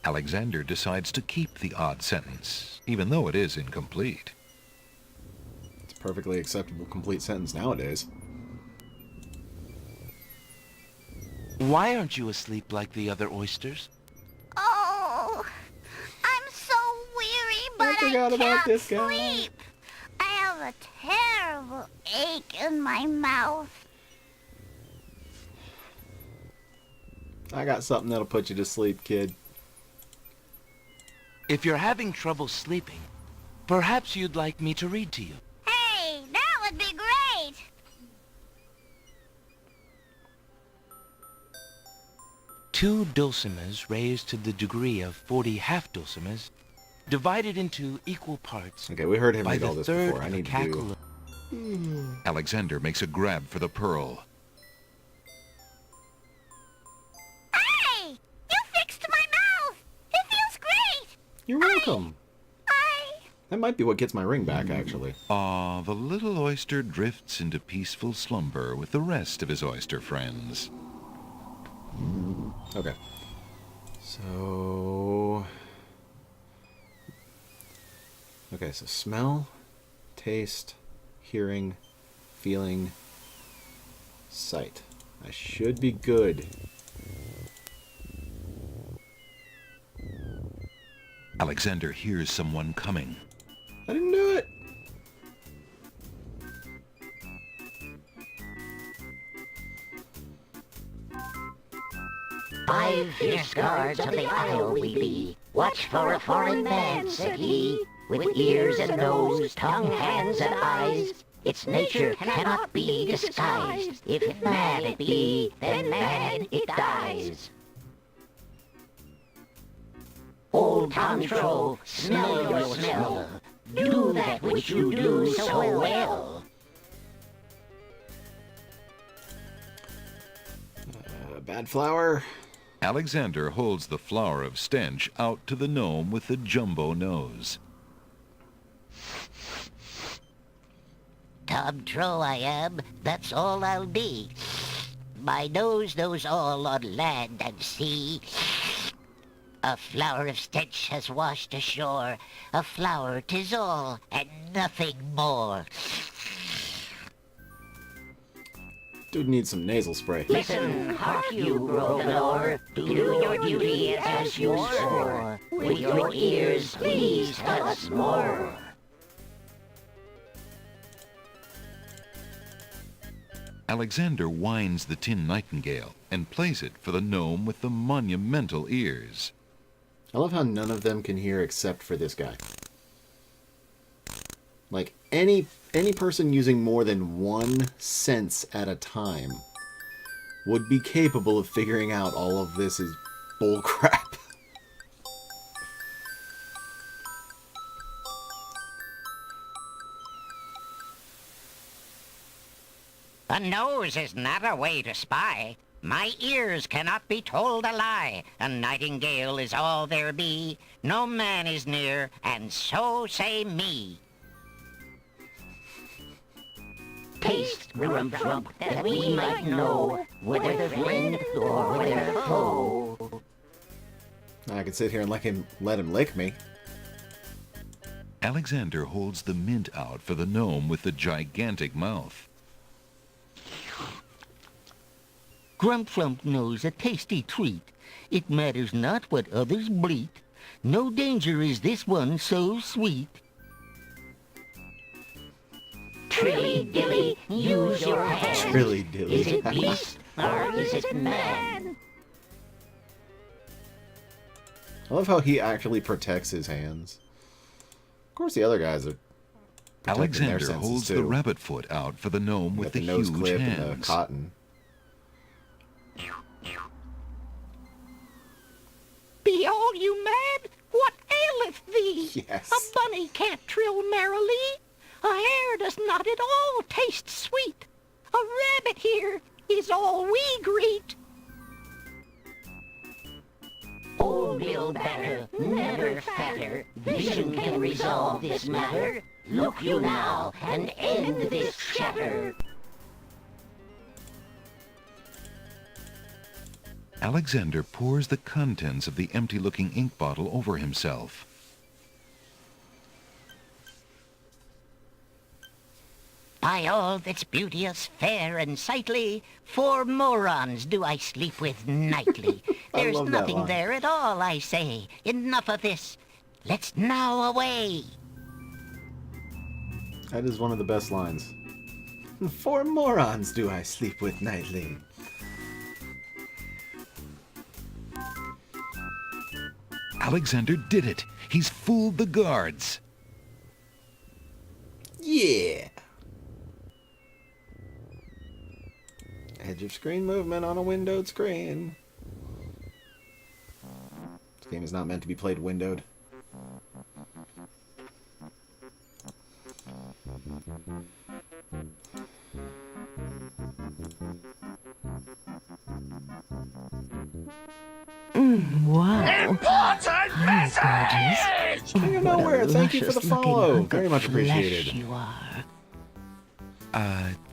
Alexander decides to keep the odd sentence, even though it is incomplete. It's a perfectly acceptable complete sentence nowadays. Why aren't you asleep like the other oysters? Oh, I'm so weary, but I forgot about can't this guy. sleep. I have a terrible ache in my mouth. I got something that'll put you to sleep, kid. If you're having trouble sleeping, perhaps you'd like me to read to you. Hey, that would be great. Two dulcimers raised to the degree of 40 half-dulcimers, divided into equal parts. Okay, we heard him by read the all this third before. I need to mechanical do... Alexander makes a grab for the pearl. Hey, you fixed my mouth. It feels great. You're welcome. That might be what gets my ring back, actually. Ah, the little oyster drifts into peaceful slumber with the rest of his oyster friends. Okay. So... Okay, so smell, taste, hearing, feeling, sight. I should be good. Alexander hears someone coming. I didn't do it. "5 fierce guards of the isle we be. Watch for a foreign man," said he, "with ears and nose, tongue, hands, and eyes. Its nature cannot be disguised. If man it be, then man it dies. Old Tom Troll, smell your smell. Do that which you do so well." Bad flower. Alexander holds the flower of stench out to the gnome with the jumbo nose. "Tom Troll I am, that's all I'll be. my nose knows all on land and sea. A flower of stench has washed ashore. A flower 'tis all, and nothing more. Dude needs some nasal spray. Listen, hark you, Groganor. Do your duty as you swore. With your ears, please tell us more. Alexander winds the tin nightingale and plays it for the gnome with the monumental ears. I love how none of them can hear except for this guy. Like, any person using more than one sense at a time would be capable of figuring out all of this is bullcrap. A nose is not a way to spy. My ears cannot be told a lie. A nightingale is all there be. No man is near, and so say me. Taste, Grump, that we might know whether friend or whether foe. I could sit here and let him lick me. Alexander holds the mint out for the gnome with the gigantic mouth. Grump knows a tasty treat. It matters not what others bleat. No danger is this one so sweet. Trilly-dilly, use your hands. Trilly-dilly. Is it beast or is it man? I love how he actually protects his hands. Of course, the other guys are protecting their Alexander senses holds too. the rabbit foot out for the gnome with the nose huge clip hands. and the cotton. Be all you mad? What aileth thee? Yes. A bunny can't trill merrily. A hare does not at all taste sweet. A rabbit here is all we greet. Old Bill Batter, never fatter. Vision can resolve this matter. Look you now and end this chatter. Alexander pours the contents of the empty-looking ink bottle over himself. By all that's beauteous, fair, and sightly, 4 morons do I sleep with nightly. There's love that nothing line. there at all, I say. Enough of this. Let's now away. That is one of the best lines. 4 morons do I sleep with nightly. Alexander did it! He's fooled the guards! Yeah! Edge of screen movement on a windowed screen. This game is not meant to be played windowed. Wow. Important Hi, gorgeous. King of Nowhere, thank you for the follow. Very much appreciated. You are.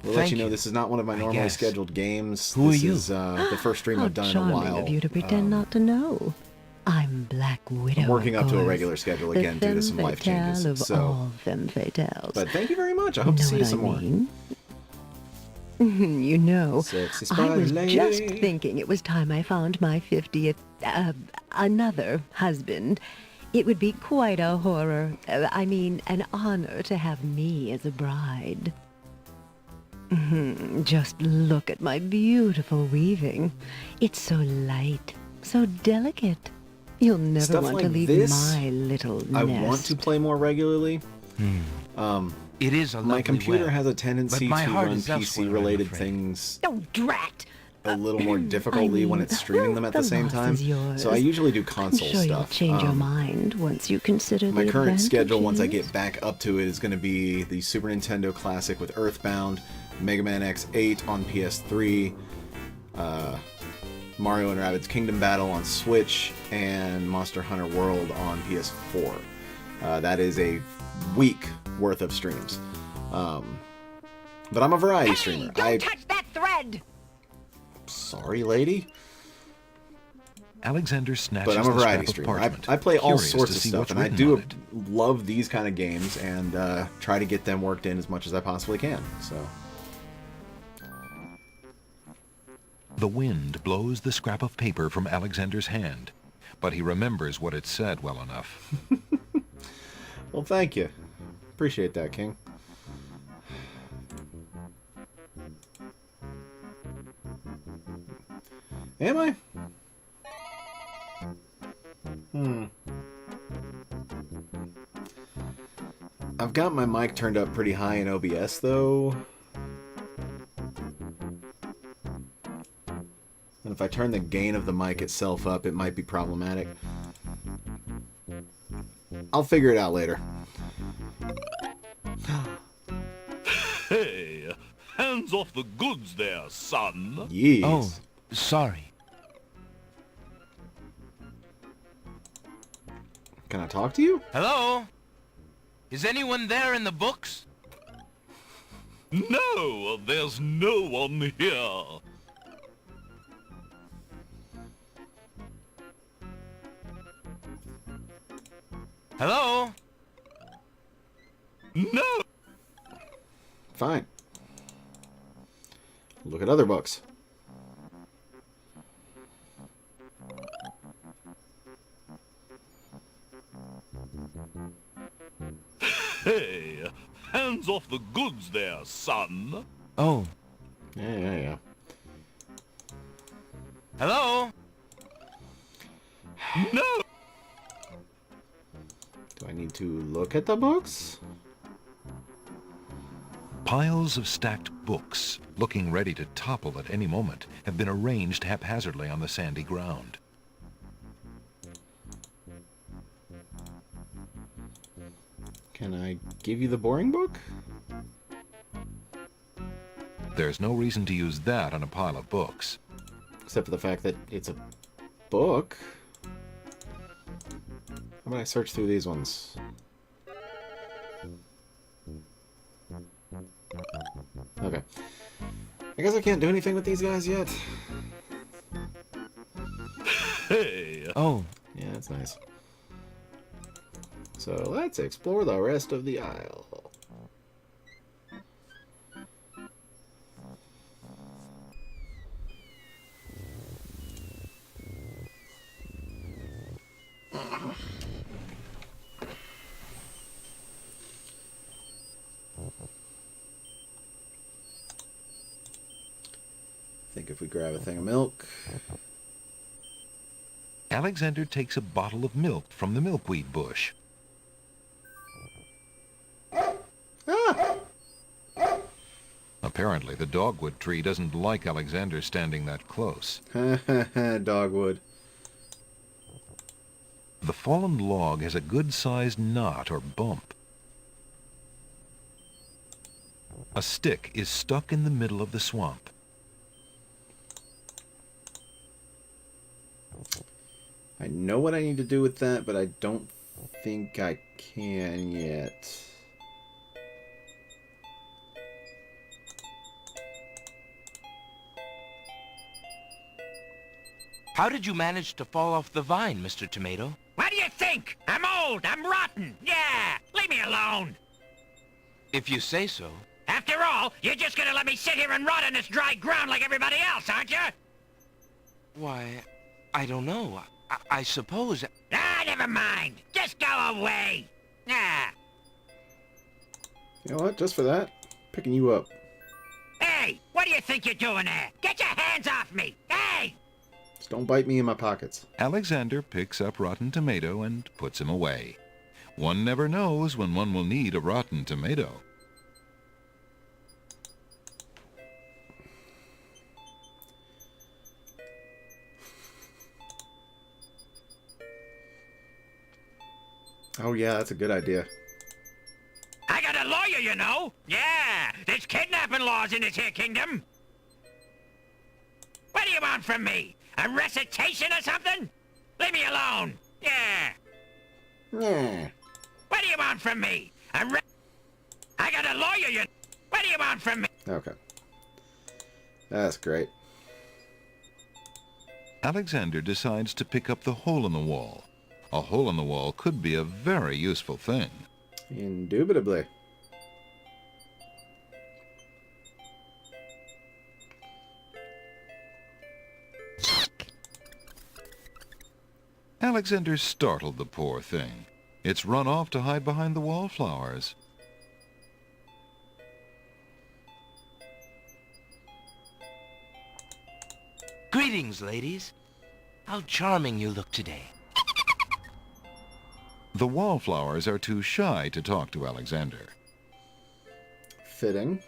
We'll let you know this is not one of my normally guess. scheduled games. Who are this you? is the first stream How I've done in a charming while. of you to pretend not to know. I'm Black Widow. I'm working of up to a course. regular schedule The again due to some femme life fatale changes. Of So, all femme fatales. but thank you very much. I hope to know see you what some I more. mean? You know, Sexy I spy was lady. just thinking it was time I found my 50th, another husband. It would be quite a horror, I mean, an honor to have me as a bride. Just look at my beautiful weaving. It's so light, so delicate. You'll never Stuff want like to leave this, my little nest. I want to play more regularly. It is a My lovely computer web, has a tendency but my to heart run is elsewhere, I'm PC-related afraid. things Oh, drat! a little more difficultly when it's streaming them at the same loss time. is yours. So I usually do console I'm sure you'll stuff. change your mind once you consider My the current schedule, once I advantages. get back up to it, is going to be the Super Nintendo Classic with Earthbound, Mega Man X8 on PS3, Mario and Rabbids Kingdom Battle on Switch, and Monster Hunter World on PS4. That is a week worth of streams. But I'm a variety streamer. Don't touch that thread! Sorry, lady. Alexander snatches But I'm a the variety scrap of streamer. parchment, I play all curious sorts to of see stuff, what's and I written do on it. love these kind of games and try to get them worked in as much as I possibly can. So. The wind blows the scrap of paper from Alexander's hand, but he remembers what it said well enough. Well, thank you. Appreciate that, King. Am I? I've got my mic turned up pretty high in OBS, though. And if I turn the gain of the mic itself up, it might be problematic. I'll figure it out later. Hey, hands off the goods there, son. Yes. Oh, sorry. Can I talk to you? Hello? Is anyone there in the books? No, there's no one here. Hello? No. Fine. Look at other books. Hey, hands off the goods there, son. Oh. Yeah. Hello? No. Do I need to look at the books? Piles of stacked books, looking ready to topple at any moment, have been arranged haphazardly on the sandy ground. Can I give you the boring book? There's no reason to use that on a pile of books. Except for the fact that it's a book. How about I search through these ones? Okay. I guess I can't do anything with these guys yet. Hey. Oh. Yeah, that's nice. So let's explore the rest of the aisle. I think if we grab a thing of milk. Alexander takes a bottle of milk from the milkweed bush. Apparently, the dogwood tree doesn't like Alexander standing that close. Dogwood. The fallen log has a good-sized knot or bump. A stick is stuck in the middle of the swamp. I know what I need to do with that, but I don't think I can yet. How did you manage to fall off the vine, Mr. Tomato? What do you think? I'm old. I'm rotten. Yeah, leave me alone. If you say so. After all, you're just gonna let me sit here and rot on this dry ground like everybody else, aren't you? Why, I don't know. I suppose... Ah, never mind. Just go away. Ah. You know what? Just for that, picking you up. Hey, what do you think you're doing there? Get your hands off me. Hey! Just don't bite me in my pockets. Alexander picks up Rotten Tomato and puts him away. One never knows when one will need a rotten tomato. Oh yeah, that's a good idea. I got a lawyer, you know. Yeah, there's kidnapping laws in this here kingdom. What do you want from me? A recitation or something? Leave me alone. Yeah. Yeah. What do you want from me? I got a lawyer, you... What do you want from me? I got a lawyer, you... What do you want from me? Okay. That's great. Alexander decides to pick up the hole in the wall. A hole in the wall could be a very useful thing. Indubitably. Alexander startled the poor thing. It's run off to hide behind the wallflowers. Greetings, ladies. How charming you look today. The wallflowers are too shy to talk to Alexander. Fitting.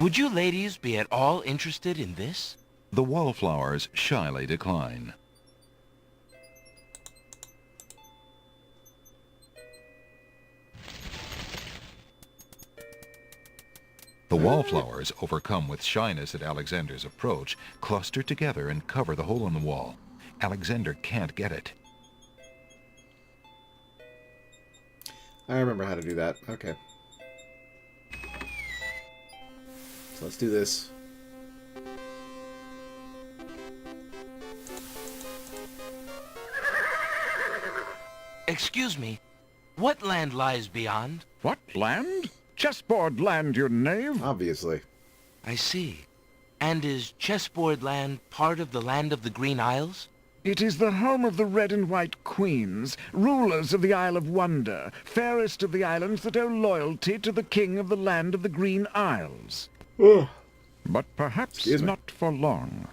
Would you ladies be at all interested in this? The wallflowers shyly decline. The wallflowers, overcome with shyness at Alexander's approach, cluster together and cover the hole in the wall. Alexander can't get it. I remember how to do that. Okay. So let's do this. Excuse me, what land lies beyond? What land? Chessboard land, you knave. Obviously. I see. And is Chessboard Land part of the land of the Green Isles? It is the home of the red and white queens, rulers of the Isle of Wonder, fairest of the islands that owe loyalty to the king of the land of the Green Isles. But perhaps not for long.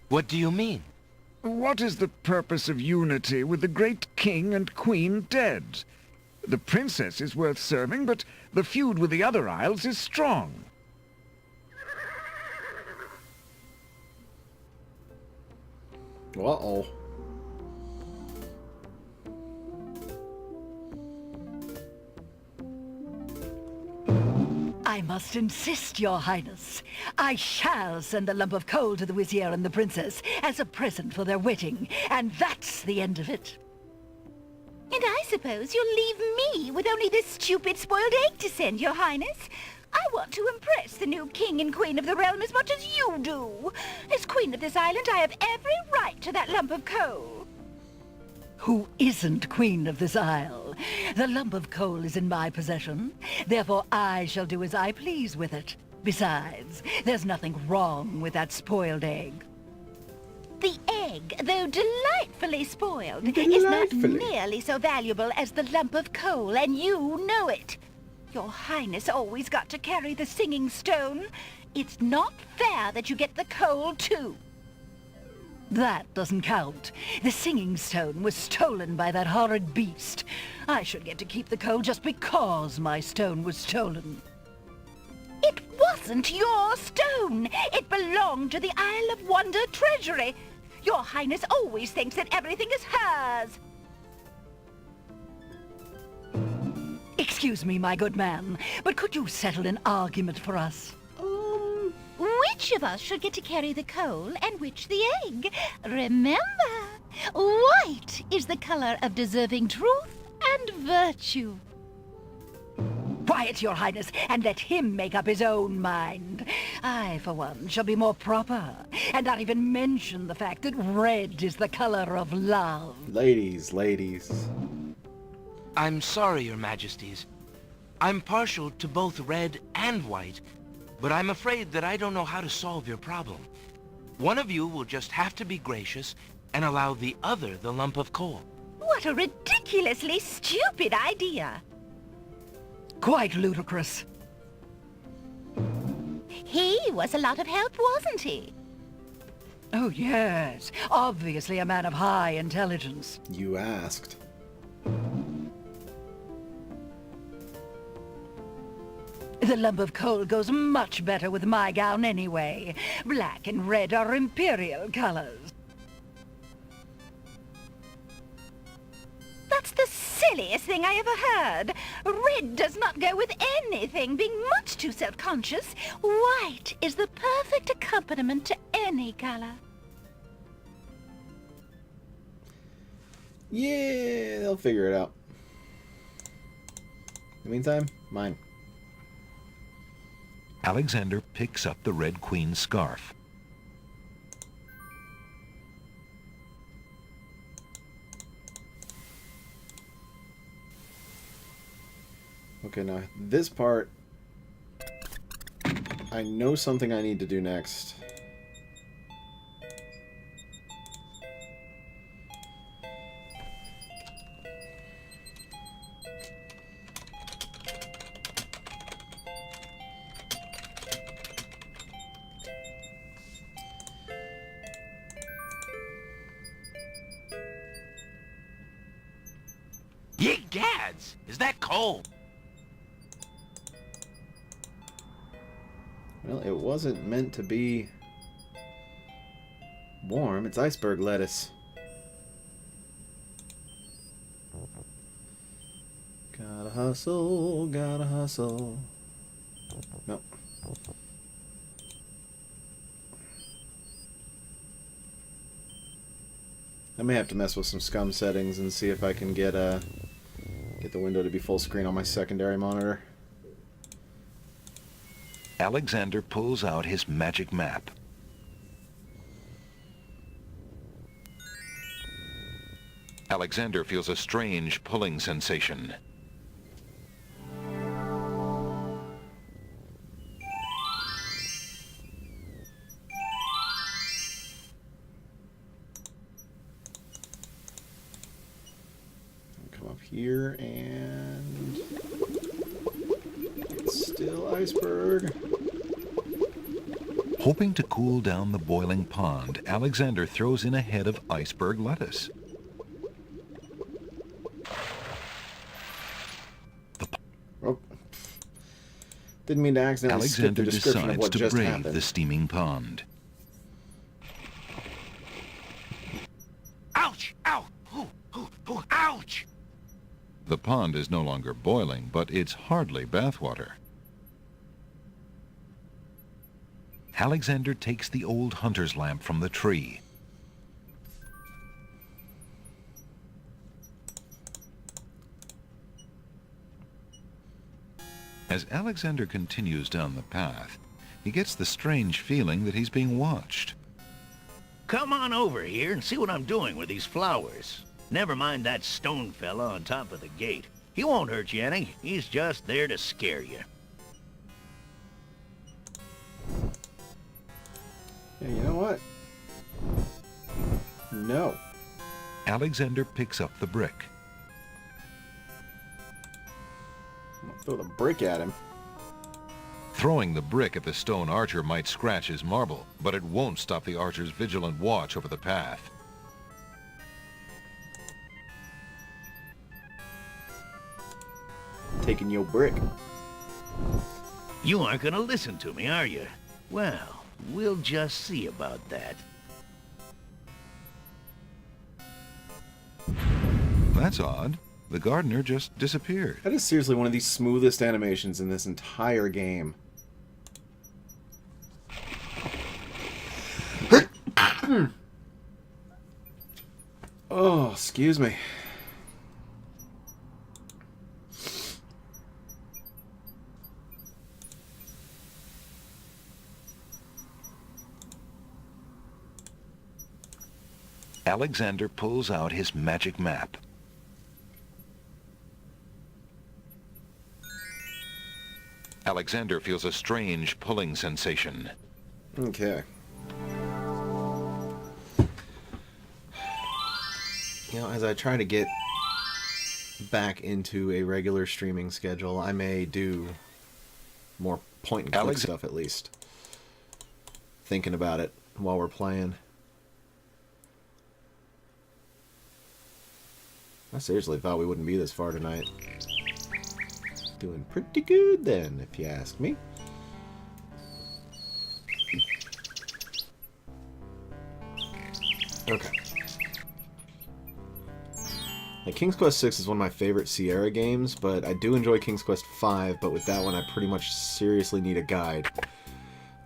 What do you mean? What is the purpose of unity with the great king and queen dead? The princess is worth serving, but the feud with the other isles is strong. Uh-oh. I must insist, Your Highness. I shall send a lump of coal to the Vizier and the Princess as a present for their wedding, and that's the end of it. And I suppose you'll leave me with only this stupid spoiled egg to send, Your Highness. I want to impress the new king and queen of the realm as much as you do. As queen of this island, I have every right to that lump of coal. Who isn't queen of this isle? The lump of coal is in my possession. Therefore, I shall do as I please with it. Besides, there's nothing wrong with that spoiled egg. The egg, though delightfully spoiled, is not nearly so valuable as the lump of coal, and you know it. Your Highness always got to carry the singing stone. It's not fair that you get the coal, too. That doesn't count. The singing stone was stolen by that horrid beast. I should get to keep the coal just because my stone was stolen. It wasn't your stone. It belonged to the Isle of Wonder treasury. Your Highness always thinks that everything is hers. Excuse me, my good man, but could you settle an argument for us? Which of us should get to carry the coal and which the egg? Remember, white is the color of deserving truth and virtue. Quiet, Your Highness, and let him make up his own mind. I, for one, shall be more proper, and not even mention the fact that red is the color of love. Ladies, ladies. I'm sorry, Your Majesties. I'm partial to both red and white, but I'm afraid that I don't know how to solve your problem. One of you will just have to be gracious and allow the other the lump of coal. What a ridiculously stupid idea. Quite ludicrous. He was a lot of help, wasn't he? Oh, yes. Obviously a man of high intelligence. You asked. The lump of coal goes much better with my gown anyway. Black and red are imperial colors. That's the silliest thing I ever heard. Red does not go with anything, being much too self-conscious. White is the perfect accompaniment to any color. Yeah, they'll figure it out. In the meantime, mine. Alexander picks up the Red Queen's scarf. Okay, now this part, I know something I need to do next. Ye gads! Is that cold? Well, it wasn't meant to be warm. It's iceberg lettuce. Gotta hustle, gotta hustle. Nope. I may have to mess with some scum settings and see if I can get the window to be full screen on my secondary monitor. Alexander pulls out his magic map. Alexander feels a strange pulling sensation. Come up here and it's still iceberg. Hoping to cool down the boiling pond, Alexander throws in a head of iceberg lettuce. Oh. Didn't mean to accidentally skip the Alexander description of decides what to just brave happened. the steaming pond. Ouch! Ow! Ooh, ooh, ooh, ouch! The pond is no longer boiling, but it's hardly bathwater. Alexander takes the old hunter's lamp from the tree. As Alexander continues down the path, he gets the strange feeling that he's being watched. Come on over here and see what I'm doing with these flowers. Never mind that stone fella on top of the gate. He won't hurt you any. He's just there to scare you. Yeah, you know what? No. Alexander picks up the brick. I'm gonna throw the brick at him. Throwing the brick at the stone archer might scratch his marble, but it won't stop the archer's vigilant watch over the path. Taking your brick. You aren't gonna listen to me, are you? Well, we'll just see about that. That's odd. The gardener just disappeared. That is seriously one of the smoothest animations in this entire game. Oh, excuse me. Alexander pulls out his magic map. Alexander feels a strange pulling sensation. Okay. You know, as I try to get back into a regular streaming schedule, I may do more point-and-click stuff at least. Thinking about it while we're playing. I seriously thought we wouldn't be this far tonight. Doing pretty good then, if you ask me. Okay. Now, King's Quest VI is one of my favorite Sierra games, but I do enjoy King's Quest V, but with that one I pretty much seriously need a guide.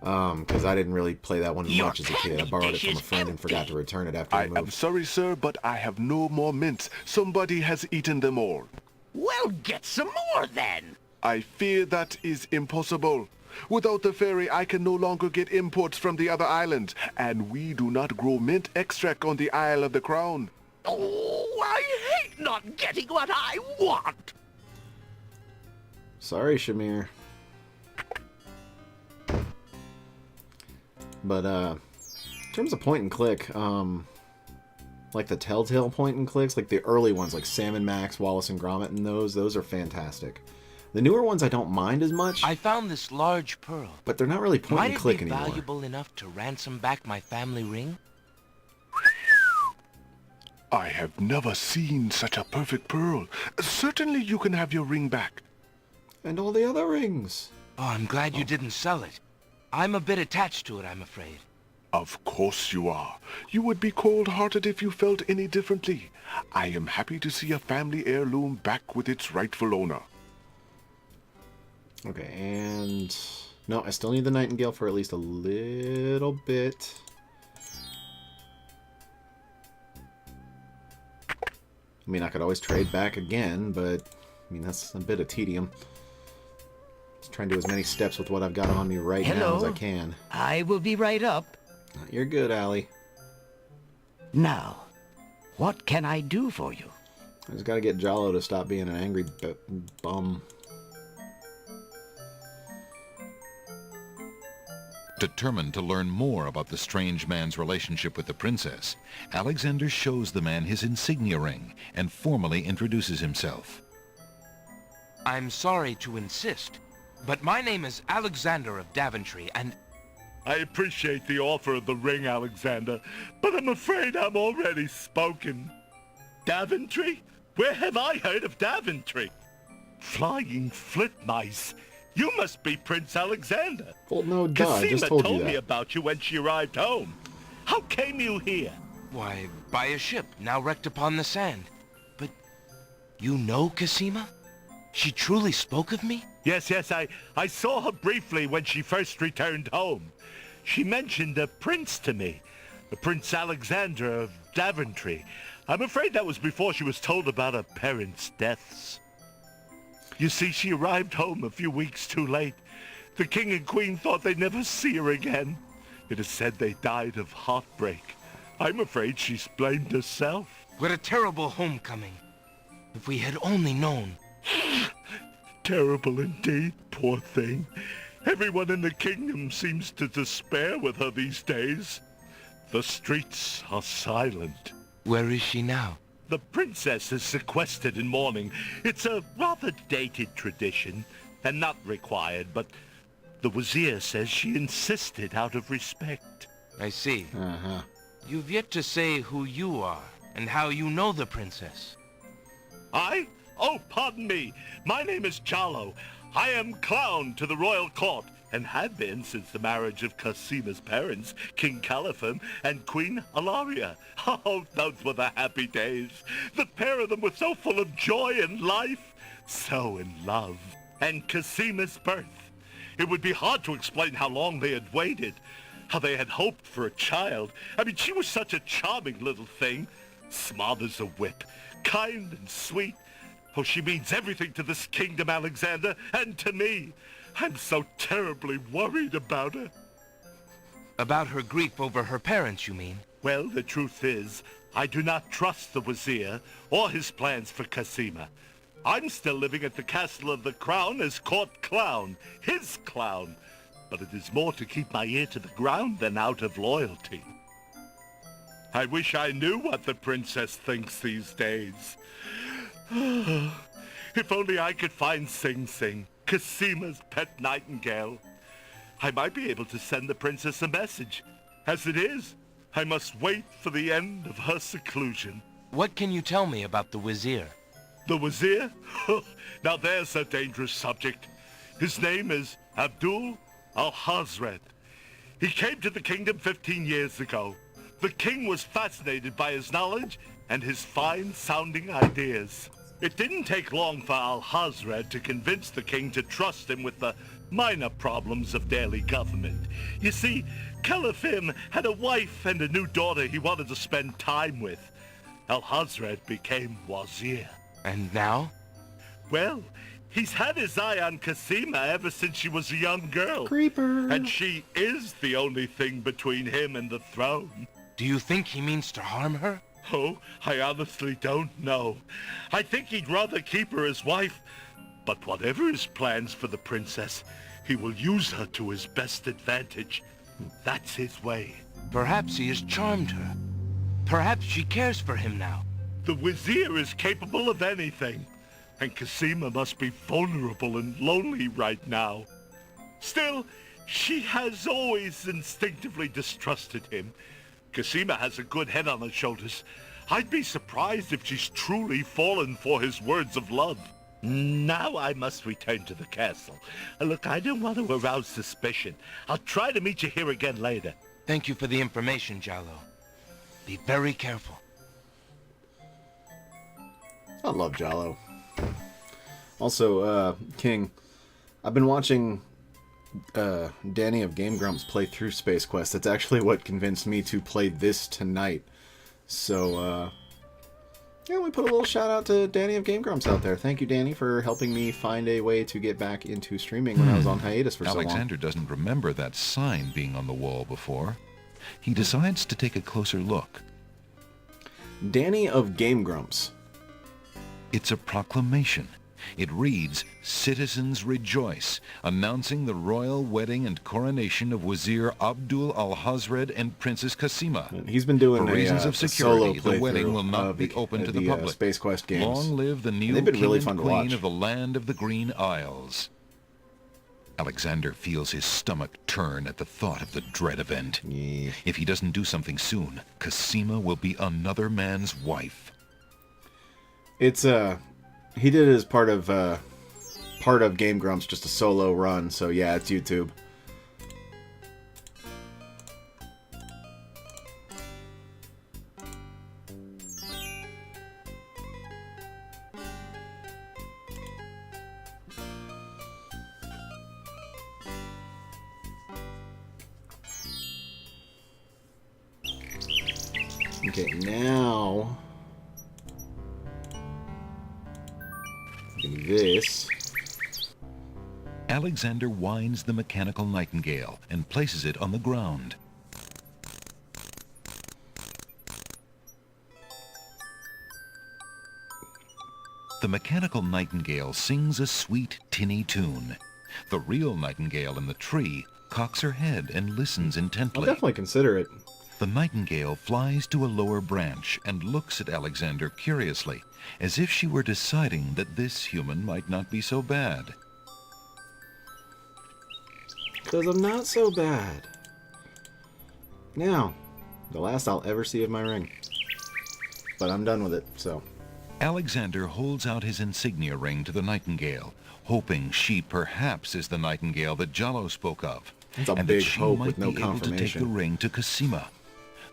Because I didn't really play that one much as a kid. I borrowed it from a friend and forgot to return it after we moved. I am sorry, sir, but I have no more mints. Somebody has eaten them all. Well, get some more then. I fear that is impossible. Without the ferry, I can no longer get imports from the other islands, and we do not grow mint extract on the Isle of the Crown. Oh, I hate not getting what I want. Sorry, Shamir. But, in terms of point and click, like the Telltale point and clicks, like the early ones, like Sam and Max, Wallace and Gromit, and those are fantastic. The newer ones I don't mind as much. I found this large pearl. But they're not really point and click anymore. Might it be anymore. valuable enough to ransom back my family ring? I have never seen such a perfect pearl. Certainly you can have your ring back. And all the other rings. Oh, I'm glad you didn't sell it. I'm a bit attached to it, I'm afraid. Of course you are. You would be cold-hearted if you felt any differently. I am happy to see a family heirloom back with its rightful owner. Okay, and... No, I still need the Nightingale for at least a little bit. I mean, I could always trade back again, but... I mean, that's a bit of tedium. Just trying to do as many steps with what I've got on me right now as I can. I will be right up. You're good, Allie. Now, what can I do for you? I just gotta get Jalo to stop being an angry bum. Determined to learn more about the strange man's relationship with the princess, Alexander shows the man his insignia ring and formally introduces himself. I'm sorry to insist, but my name is Alexander of Daventry, and... I appreciate the offer of the ring, Alexander, but I'm afraid I'm already spoken. Daventry? Where have I heard of Daventry? Flying flit mice. You must be Prince Alexander. Well, no, duh, I just Casima told you me that. about you when she arrived home. How came you here? Why, by a ship, now wrecked upon the sand. But you know Casima? She truly spoke of me? Yes, I saw her briefly when she first returned home. She mentioned a prince to me, Prince Alexander of Daventry. I'm afraid that was before she was told about her parents' deaths. You see, she arrived home a few weeks too late. The king and queen thought they'd never see her again. It is said they died of heartbreak. I'm afraid she's blamed herself. What a terrible homecoming. If we had only known. Terrible indeed, poor thing. Everyone in the kingdom seems to despair with her these days. The streets are silent. Where is she now? The princess is sequestered in mourning. It's a rather dated tradition, and not required, but the Wazir says she insisted out of respect. I see. Uh-huh. You've yet to say who you are, and how you know the princess. I? Oh, pardon me. My name is Jalo. I am clown to the royal court, and had been since the marriage of Casima's parents, King Calipham and Queen Alaria. Oh, those were the happy days. The pair of them were so full of joy and life, so in love. And Casima's birth. It would be hard to explain how long they had waited, how they had hoped for a child. I mean, she was such a charming little thing, smart as a whip, kind and sweet. Oh, she means everything to this kingdom, Alexander, and to me. I'm so terribly worried about her. About her grief over her parents, you mean? Well, the truth is, I do not trust the Wazir or his plans for Casima. I'm still living at the Castle of the Crown as court clown, his clown. But it is more to keep my ear to the ground than out of loyalty. I wish I knew what the princess thinks these days. If only I could find Sing Sing, Casima's pet nightingale. I might be able to send the princess a message. As it is, I must wait for the end of her seclusion. What can you tell me about the Wazir? The Wazir? Now there's a dangerous subject. His name is Abdul Al-Hazred. He came to the kingdom 15 years ago. The king was fascinated by his knowledge and his fine-sounding ideas. It didn't take long for Alhazred to convince the king to trust him with the minor problems of daily government. You see, Caliph had a wife and a new daughter he wanted to spend time with. Alhazred became Wazir. And now? Well, he's had his eye on Casima ever since she was a young girl. Creeper. And she is the only thing between him and the throne. Do you think he means to harm her? Oh, I honestly don't know. I think he'd rather keep her as wife. But whatever his plans for the princess, he will use her to his best advantage. That's his way. Perhaps he has charmed her. Perhaps she cares for him now. The Wazir is capable of anything. And Casima must be vulnerable and lonely right now. Still, she has always instinctively distrusted him. Casima has a good head on her shoulders. I'd be surprised if she's truly fallen for his words of love. Now I must return to the castle. Look, I don't want to arouse suspicion. I'll try to meet you here again later. Thank you for the information, Jallo. Be very careful. I love Jallo. Also, King, I've been watching Danny of Game Grumps play through Space Quest. That's actually what convinced me to play this tonight. So, yeah, we put a little shout out to Danny of Game Grumps out there. Thank you, Danny, for helping me find a way to get back into streaming when I was on hiatus for so long. Alexander doesn't remember that sign being on the wall before. He decides to take a closer look. Danny of Game Grumps. It's a proclamation. It reads, "Citizens rejoice, announcing the royal wedding and coronation of Wazir Abdul Alhazred and Princess Casima. He's been doing For reasons of security, the wedding will not be open to the public. Space Quest games. Long live the new They've been king really and fun to queen watch. of the land of the Green Isles." Alexander feels his stomach turn at the thought of the dread event. Yeah. If he doesn't do something soon, Casima will be another man's wife. It's he did it as part of Game Grumps, just a solo run. So yeah, it's YouTube. Okay, now this. Alexander winds the Mechanical Nightingale and places it on the ground. The Mechanical Nightingale sings a sweet, tinny tune. The real nightingale in the tree cocks her head and listens intently. I'll definitely consider it. The nightingale flies to a lower branch and looks at Alexander curiously, as if she were deciding that this human might not be so bad. Because I'm not so bad. Now, the last I'll ever see of my ring. But I'm done with it, so. Alexander holds out his insignia ring to the nightingale, hoping she perhaps is the nightingale that Jallo spoke of, That's a and big that she hope might with no be able to take the confirmation. ring to Casima.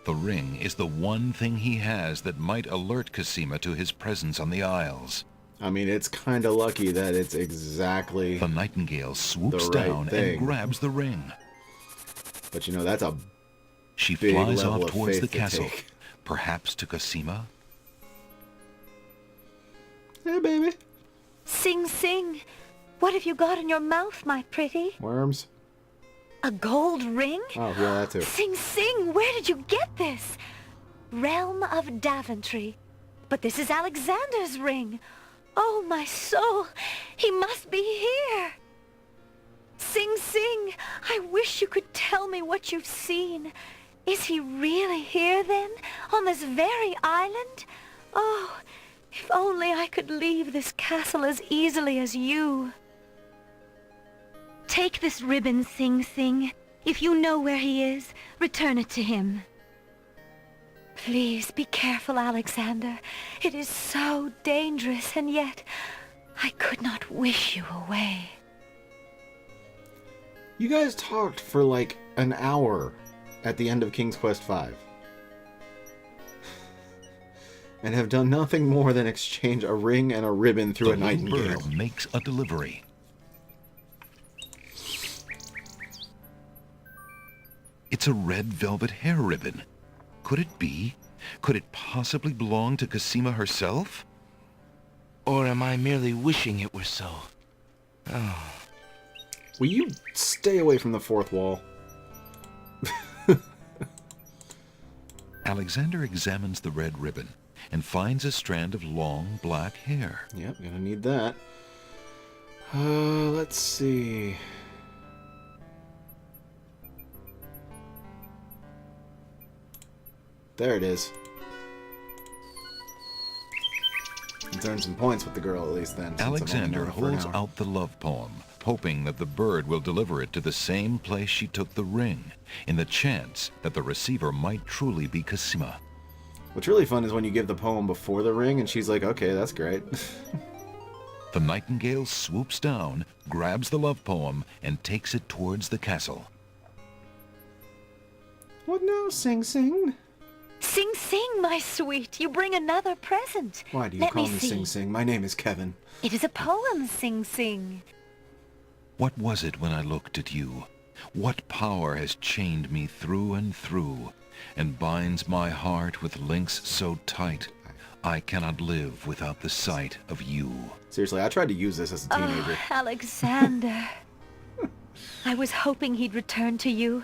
The ring is the one thing he has that might alert Casima to his presence on the Isles. I mean, it's kind of lucky that it's exactly The nightingale swoops the right down thing. and grabs the ring. But you know, that's a She big flies level off of towards faith the to castle, take. perhaps to Casima. Hey, baby. Sing, sing. What have you got in your mouth, my pretty? Worms. A gold ring? Oh, yeah, that too. Sing, sing. Where did you get this? Realm of Daventry. But this is Alexander's ring. Oh, my soul. He must be here. Sing, sing. I wish you could tell me what you've seen. Is he really here, then? On this very island? Oh, if only I could leave this castle as easily as you. Take this ribbon, Sing Sing. If you know where he is, return it to him. Please be careful, Alexander. It is so dangerous, and yet I could not wish you away. You guys talked for like an hour at the end of King's Quest V. and have done nothing more than exchange a ring and a ribbon through a nightingale. Bird makes a delivery. It's a red velvet hair ribbon. Could it be? Could it possibly belong to Cosima herself? Or am I merely wishing it were so? Oh. Will you stay away from the fourth wall? Alexander examines the red ribbon and finds a strand of long black hair. Yep, gonna need that. Let's see. There it is. Let's earn some points with the girl at least then. Alexander holds out the love poem, hoping that the bird will deliver it to the same place she took the ring, in the chance that the receiver might truly be Cosima. What's really fun is when you give the poem before the ring and she's like, okay, that's great. The nightingale swoops down, grabs the love poem, and takes it towards the castle. What now, Sing Sing? Sing Sing, my sweet, you bring another present. Why do you Let call me me see. Sing Sing? My name is Kevin. It is a poem, Sing Sing. What was it when I looked at you? What power has chained me through and through, and binds my heart with links so tight, I cannot live without the sight of you? Seriously, I tried to use this as a teenager. Oh, Alexander. I was hoping he'd return to you.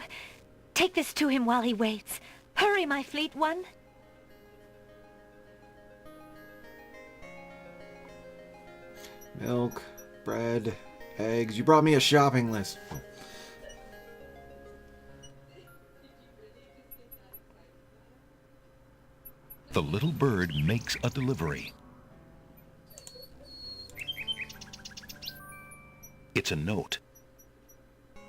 Take this to him while he waits. Hurry, my fleet one. Milk, bread, eggs. You brought me a shopping list. The little bird makes a delivery. It's a note.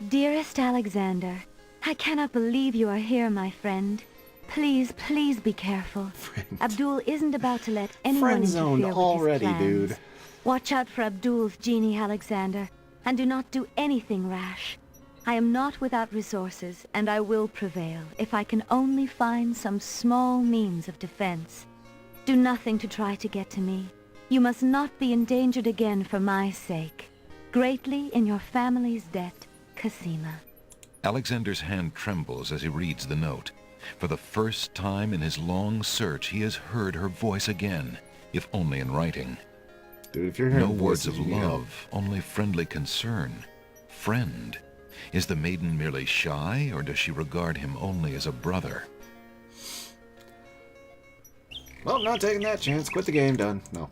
Dearest Alexander, I cannot believe you are here, my friend. Please, please be careful. Abdul isn't about to let anyone Friend-zoned interfere with already, his plans. dude. Watch out for Abdul's genie, Alexander, and do not do anything rash. I am not without resources, and I will prevail if I can only find some small means of defense. Do nothing to try to get to me. You must not be endangered again for my sake. Greatly in your family's debt, Cosima. Alexander's hand trembles as he reads the note. For the first time in his long search, he has heard her voice again, if only in writing. Dude, if you're no hearing words voices, of you know. love, only friendly concern. Friend. Is the maiden merely shy, or does she regard him only as a brother? Well, not taking that chance. Quit the game. Done. No.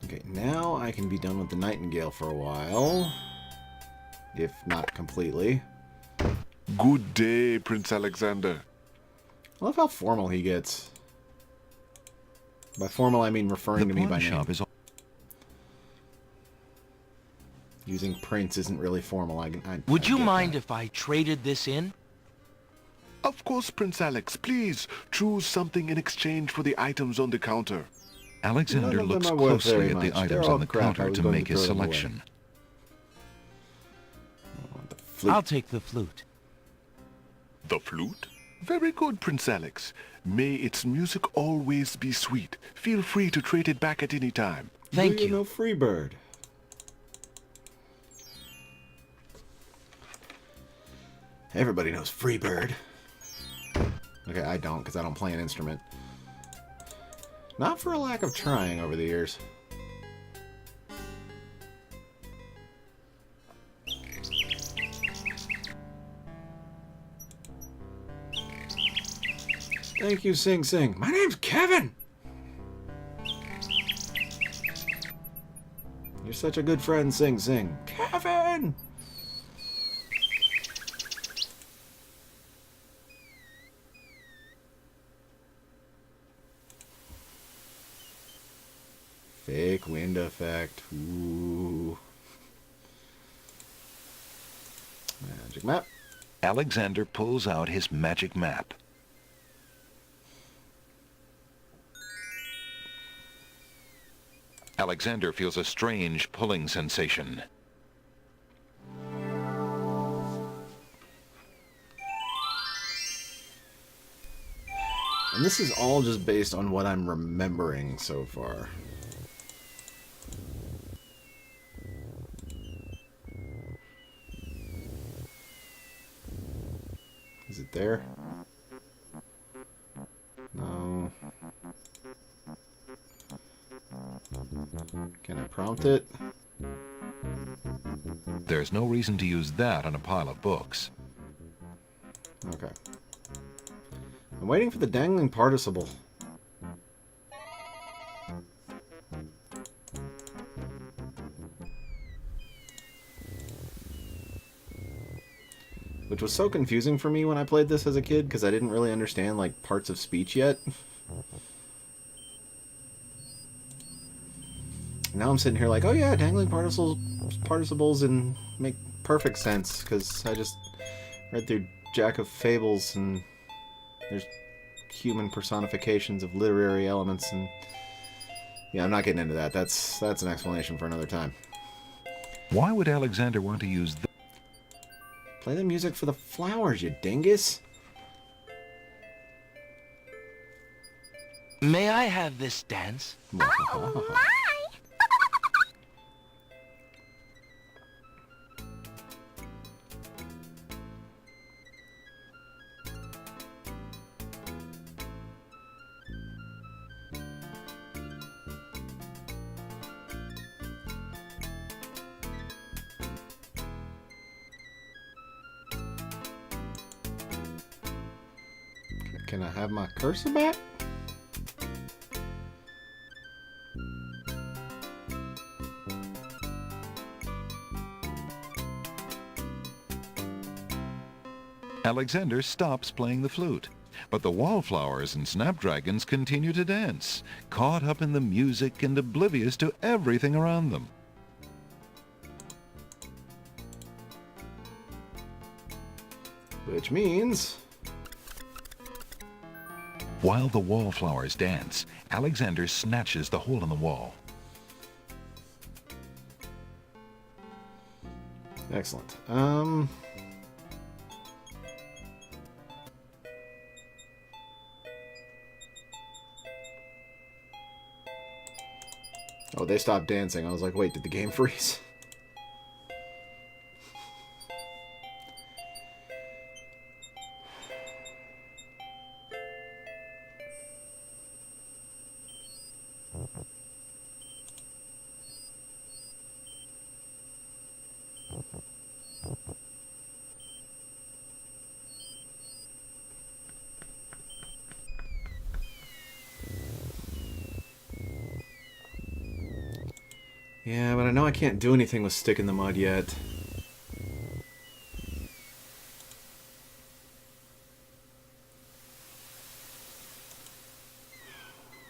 Okay, now I can be done with the Nightingale for a while. If not completely. Good day, Prince Alexander. I love how formal he gets. By formal, I mean referring to me by name. Using Prince isn't really formal. Would you mind if I traded this in? Of course, Prince Alex. Please, choose something in exchange for the items on the counter. Alexander looks closely at the items on the counter to make his selection. I'll take the flute. The flute? Very good, Prince Alex. May its music always be sweet. Feel free to trade it back at any time. Thank you. No Freebird. Everybody knows Freebird. Okay, I don't, because I don't play an instrument. Not for a lack of trying over the years. Thank you, Sing Sing. My name's Kevin! You're such a good friend, Sing Sing. Kevin! Fake wind effect. Ooh. Magic map. Alexander pulls out his magic map. Alexander feels a strange pulling sensation. And this is all just based on what I'm remembering so far. Is it there? No. Can I prompt it? There's no reason to use that on a pile of books. Okay. I'm waiting for the dangling participle. Which was so confusing for me when I played this as a kid, because I didn't really understand, like, parts of speech yet. Now I'm sitting here like, oh yeah, dangling participles and make perfect sense, because I just read through Jack of Fables, and there's human personifications of literary elements, and yeah, I'm not getting into that. That's an explanation for another time. Why would Alexander want to use the... Play the music for the flowers, you dingus. May I have this dance? Oh, my! Can I have my cursor back? Alexander stops playing the flute, but the wallflowers and snapdragons continue to dance, caught up in the music and oblivious to everything around them. Which means... While the wallflowers dance, Alexander snatches the hole in the wall. Excellent. Oh, they stopped dancing. I was like, wait, did the game freeze? Yeah, but I know I can't do anything with stick in the mud yet.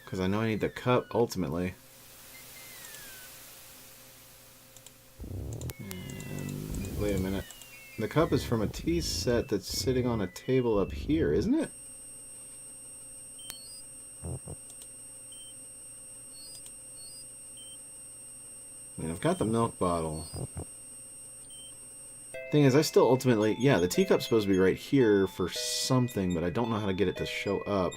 Because I know I need the cup, ultimately. And wait a minute. The cup is from a tea set that's sitting on a table up here, isn't it? I mean, I've got the milk bottle. Thing is, I still ultimately... Yeah, the teacup's supposed to be right here for something, but I don't know how to get it to show up.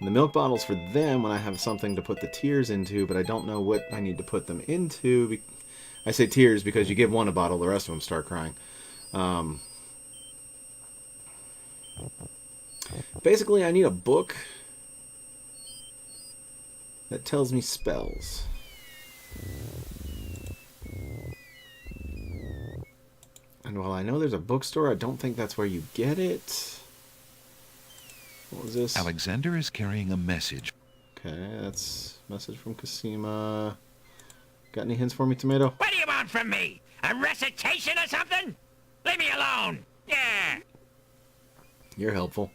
And the milk bottle's for them when I have something to put the tears into, but I don't know what I need to put them into. I say tears because you give one a bottle, the rest of them start crying. Basically, I need a book that tells me spells. And while I know there's a bookstore, I don't think that's where you get it. What was this? Alexander is carrying a message. Okay, that's a message from Cosima. Got any hints for me, Tomato? What do you want from me? A recitation or something? Leave me alone! Yeah! You're helpful.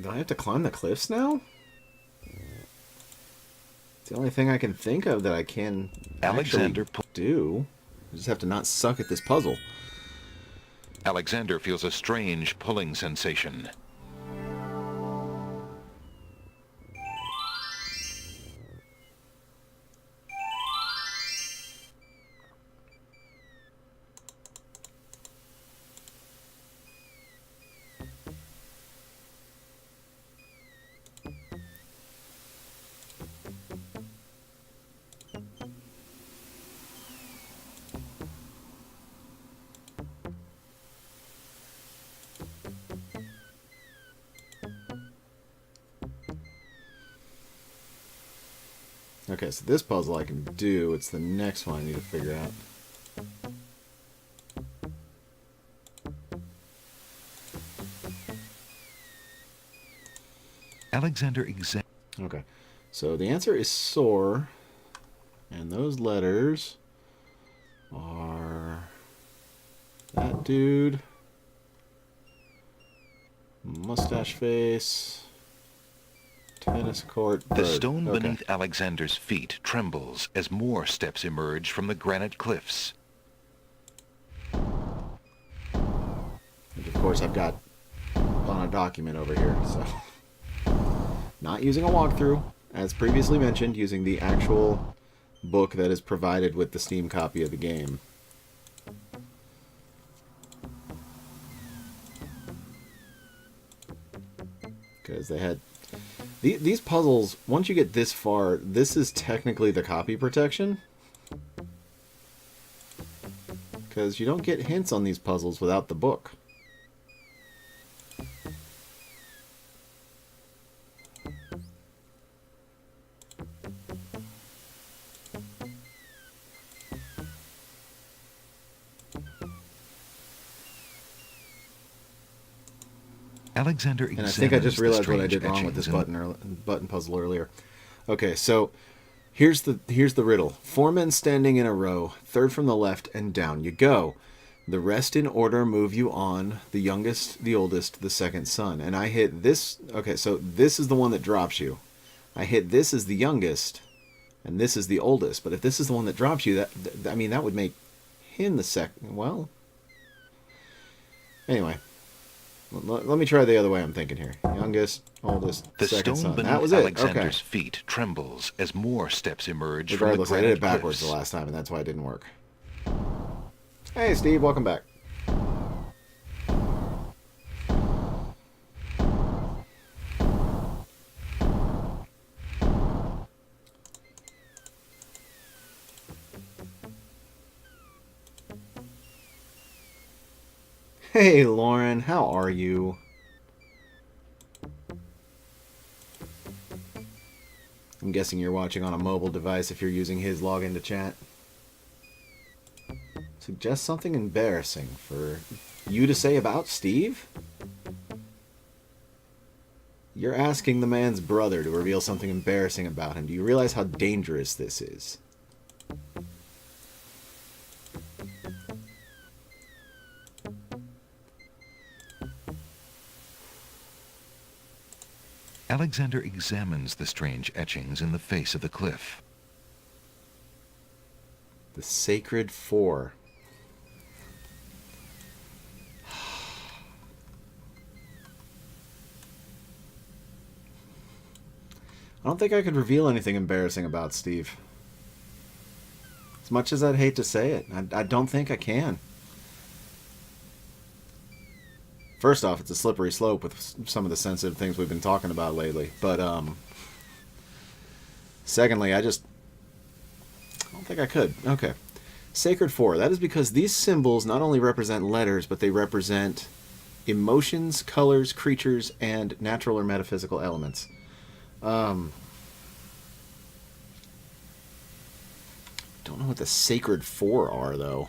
Do I have to climb the cliffs now? It's the only thing I can think of that I can Alexander do. I just have to not suck at this puzzle. Alexander feels a strange pulling sensation. Okay, so this puzzle I can do. It's the next one I need to figure out. Alexander Okay, so the answer is sore, and those letters are that dude, mustache face, tennis court, The bird. stone Okay. beneath Alexander's feet trembles as more steps emerge from the granite cliffs. Which of course I've got on a document over here, so not using a walkthrough, as previously mentioned, using the actual book that is provided with the Steam copy of the game. Because they had these puzzles, once you get this far, this is technically the copy protection. Because you don't get hints on these puzzles without the book. Alexander And I think I just realized what I did strange wrong with this etchings button puzzle earlier. Okay, so here's the riddle. 4 men standing in a row, third from the left, and down you go. The rest in order move you on, the youngest, the oldest, the second son. And I hit this. Okay, so this is the one that drops you. I hit this as the youngest, and this is the oldest. But if this is the one that drops you, I mean, that would make him the second. Well, anyway. Let me try the other way I'm thinking here. Youngest, oldest, The second stone son. That was beneath it. Alexander's Okay. feet trembles as more steps emerge Regardless, from I the did granite it backwards cliffs. the last time, and that's why it didn't work. Hey, Steve, welcome back. Hey, Lauren, how are you? I'm guessing you're watching on a mobile device if you're using his login to chat. Suggest something embarrassing for you to say about Steve? You're asking the man's brother to reveal something embarrassing about him. Do you realize how dangerous this is? Alexander examines the strange etchings in the face of the cliff. The Sacred Four. I don't think I could reveal anything embarrassing about Steve. As much as I'd hate to say it, I don't think I can. First off, it's a slippery slope with some of the sensitive things we've been talking about lately. But, secondly, I don't think I could. Okay. Sacred Four. That is because these symbols not only represent letters, but they represent emotions, colors, creatures, and natural or metaphysical elements. Don't know what the Sacred Four are, though.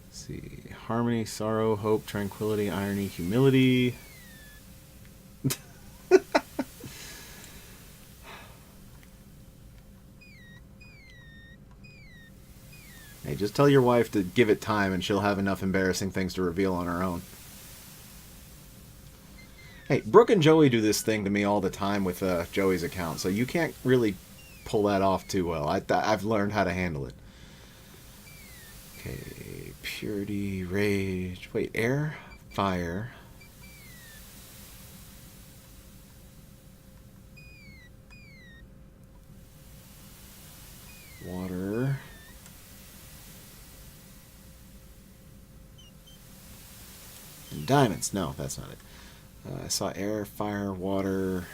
Let's see. Harmony, sorrow, hope, tranquility, irony, humility. Hey, just tell your wife to give it time and she'll have enough embarrassing things to reveal on her own. Hey, Brooke and Joey do this thing to me all the time with Joey's account, so you can't really pull that off too well. I've learned how to handle it. Okay, purity, rage. Wait, air, fire. Water. And diamonds. No, that's not it. I saw air, fire, water,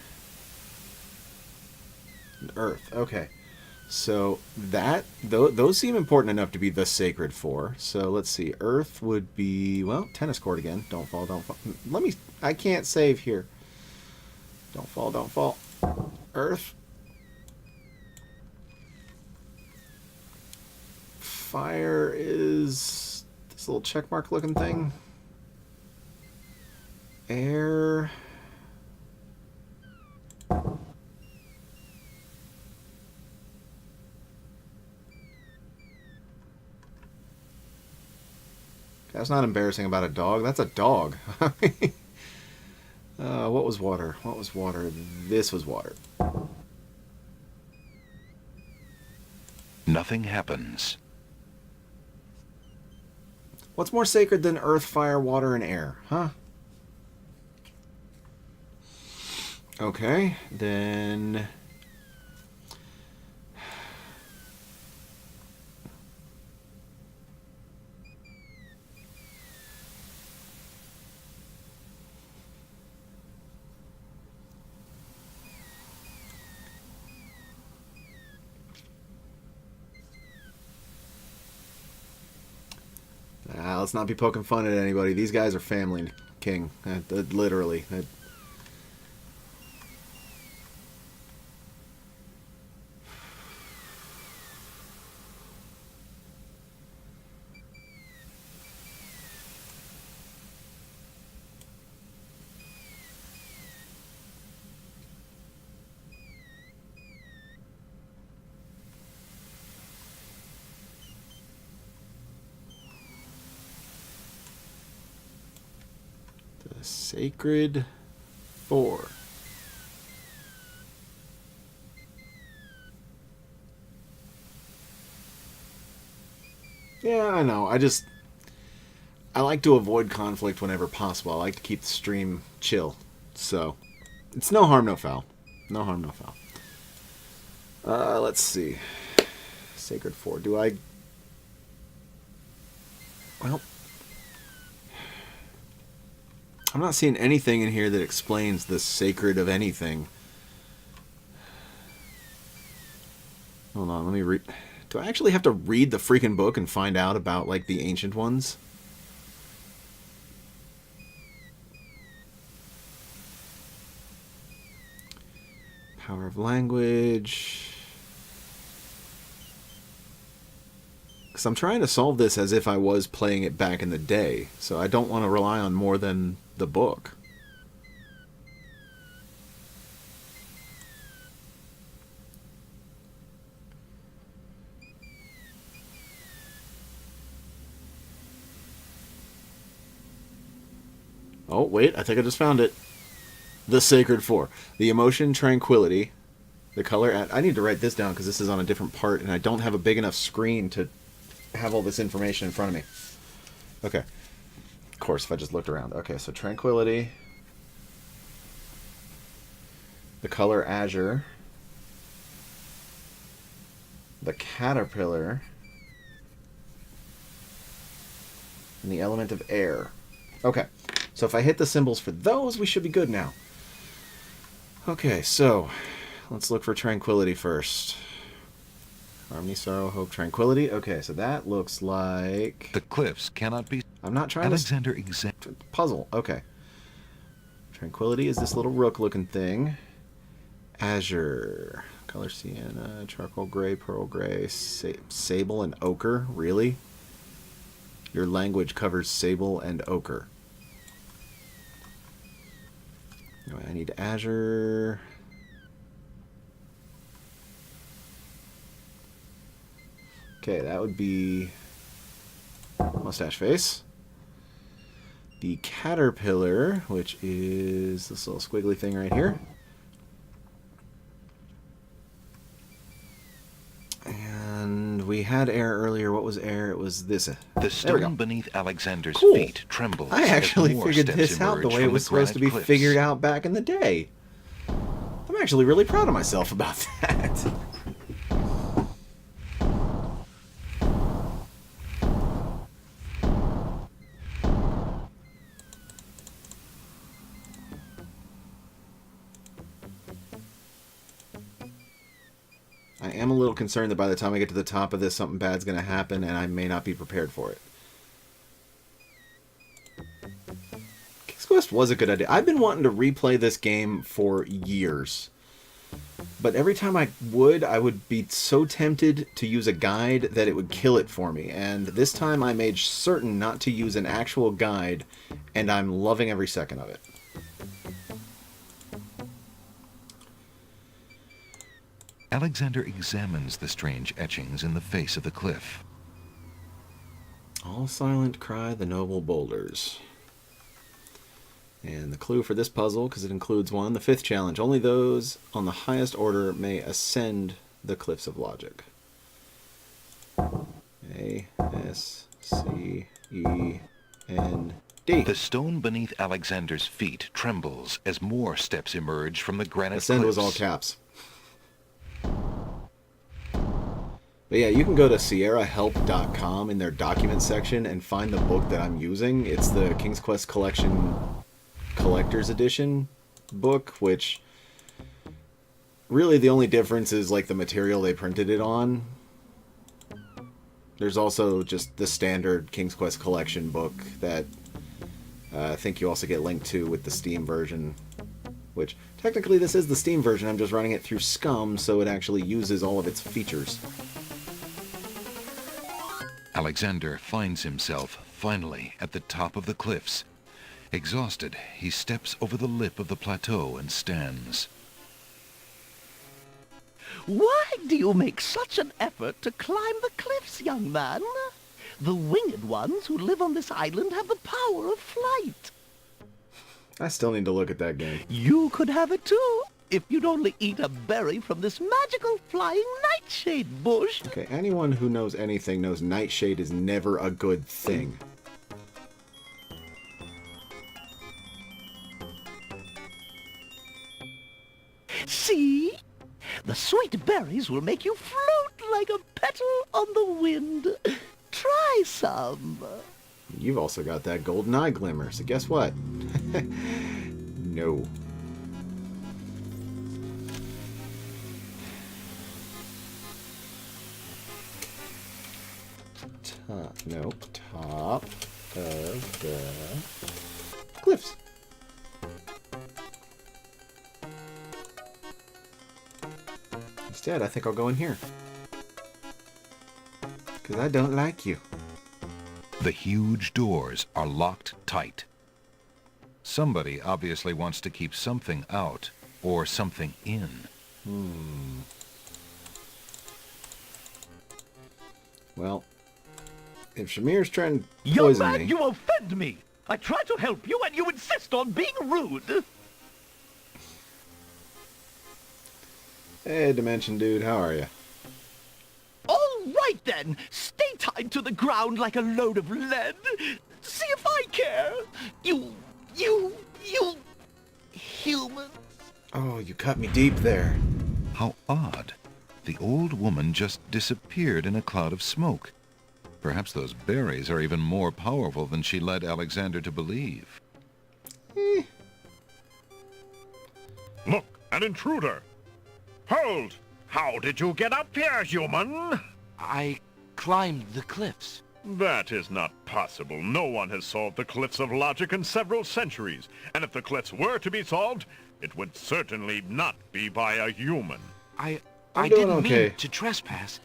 and earth. Okay. So those seem important enough to be the Sacred Four. So let's see. Earth would be, well, tennis court again. Don't fall, don't fall. I can't save here. Don't fall, don't fall. Earth. Fire is this little checkmark looking thing. Air. That's not embarrassing about a dog. That's a dog. What was water? What was water? This was water. Nothing happens. What's more sacred than earth, fire, water, and air? Huh? Okay, then... let's not be poking fun at anybody. These guys are family, King. Literally. Sacred 4. Yeah, I know. I like to avoid conflict whenever possible. I like to keep the stream chill. So, it's no harm, no foul. No harm, no foul. Let's see. Sacred 4. Do I... Well... I'm not seeing anything in here that explains the sacred of anything. Hold on, let me read. Do I actually have to read the freaking book and find out about, like, the ancient ones? Power of language. Because I'm trying to solve this as if I was playing it back in the day, so I don't want to rely on more than the book. Oh, wait, I think I just found it. The Sacred 4. The emotion, tranquility. The color... I need to write this down because this is on a different part and I don't have a big enough screen to have all this information in front of me. Okay. Of course, if I just looked around. Okay, so tranquility. The color azure. The caterpillar. And the element of air. Okay, so if I hit the symbols for those, we should be good now. Okay, so let's look for tranquility first. Harmony, sorrow, hope, tranquility. Okay, so that looks like... The cliffs cannot be... I'm not trying Alexander to... Puzzle, okay. Tranquility is this little rook-looking thing. Azure. Color sienna, charcoal gray, pearl gray, sable and ochre. Really? Your language covers sable and ochre. Anyway, I need azure... Okay, that would be mustache face. The caterpillar, which is this little squiggly thing right here. And we had air earlier. What was air? It was this. The stone beneath Alexander's Cool. feet trembles. I actually as more figured steps this out the emerge way it from was the supposed to be granite cliffs. figured out back in the day. I'm actually really proud of myself about that. I am a little concerned that by the time I get to the top of this, something bad's going to happen, and I may not be prepared for it. King's Quest was a good idea. I've been wanting to replay this game for years. But every time I would be so tempted to use a guide that it would kill it for me. And this time I made certain not to use an actual guide, and I'm loving every second of it. Alexander examines the strange etchings in the face of the cliff. All silent cry the noble boulders. And the clue for this puzzle, because it includes one, the fifth challenge. Only those on the highest order may ascend the cliffs of logic. A, S, C, E, N, D. The stone beneath Alexander's feet trembles as more steps emerge from the granite Ascend cliffs. was all caps. But yeah, you can go to SierraHelp.com in their document section and find the book that I'm using. It's the King's Quest Collection Collector's Edition book, which really the only difference is like the material they printed it on. There's also just the standard King's Quest Collection book that I think you also get linked to with the Steam version, which technically this is the Steam version. I'm just running it through Scum, so it actually uses all of its features. Alexander finds himself finally at the top of the cliffs. Exhausted, he steps over the lip of the plateau and stands. Why do you make such an effort to climb the cliffs, young man? The winged ones who live on this island have the power of flight. I still need to look at that game. You could have it too, if you'd only eat a berry from this magical flying nightshade bush. Okay, anyone who knows anything knows nightshade is never a good thing. See? The sweet berries will make you float like a petal on the wind. Try some. You've also got that golden eye glimmer, so guess what? No. Top of the cliffs. Instead, I think I'll go in here. Because I don't like you. The huge doors are locked tight. Somebody obviously wants to keep something out, or something in. Well, if Shamir's trying to Young poison man, me... you offend me! I try to help you and you insist on being rude! Hey, Dimension Dude, how are you? All right then! Stay tied to the ground like a load of lead! See if I care! You human! Oh, you cut me deep there. How odd. The old woman just disappeared in a cloud of smoke. Perhaps those berries are even more powerful than she led Alexander to believe. Look, an intruder! Hold! How did you get up here, human? I climbed the cliffs. That is not possible. No one has solved the cliffs of logic in several centuries. And if the cliffs were to be solved, it would certainly not be by a human. I I'm doing didn't okay. mean to trespass.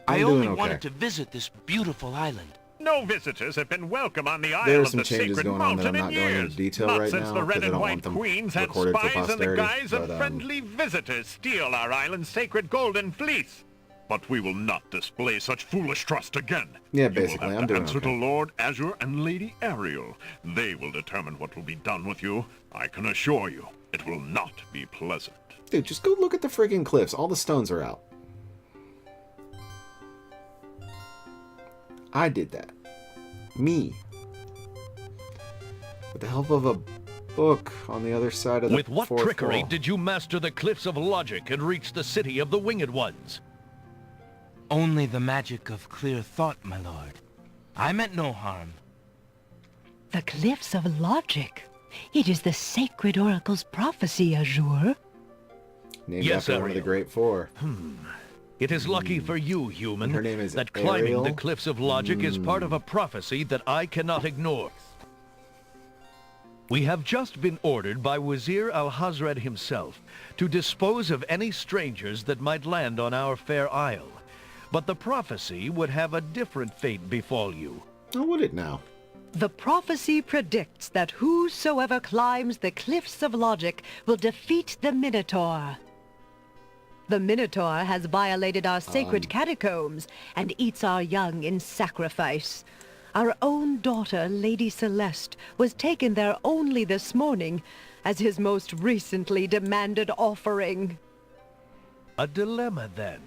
I'm I doing only okay. wanted to visit this beautiful island. No visitors have been welcome on the Isle There are of some the changes Sacred going on that Mountain I'm in not going into years. detail Not right since now, the Red because I and don't White want them Queens had recorded for spies in the posterity, guise of but, friendly visitors steal our island's sacred golden fleece. But we will not display such foolish trust again. Yeah, You basically, will have I'm to doing answer okay. to Lord Azure and Lady Ariel. They will determine what will be done with you. I can assure you, it will not be pleasant. Dude, just go look at the friggin' cliffs. All the stones are out. I did that. Me. With the help of a book on the other side of the With what fourth trickery wall. did you master the cliffs of logic and reach the city of the winged ones? Only the magic of clear thought, my lord. I meant no harm. The cliffs of logic. It is the sacred oracle's prophecy, Azure. Named Yes, after one of the Ariel. Great Four. It is lucky for you, human, Her name is that climbing Ariel? the cliffs of logic is part of a prophecy that I cannot ignore. We have just been ordered by Wazir Al-Hazred himself to dispose of any strangers that might land on our fair isle. But the prophecy would have a different fate befall you. Oh, would it now? The prophecy predicts that whosoever climbs the cliffs of logic will defeat the Minotaur. The Minotaur has violated our sacred catacombs and eats our young in sacrifice. Our own daughter, Lady Celeste, was taken there only this morning as his most recently demanded offering. A dilemma, then.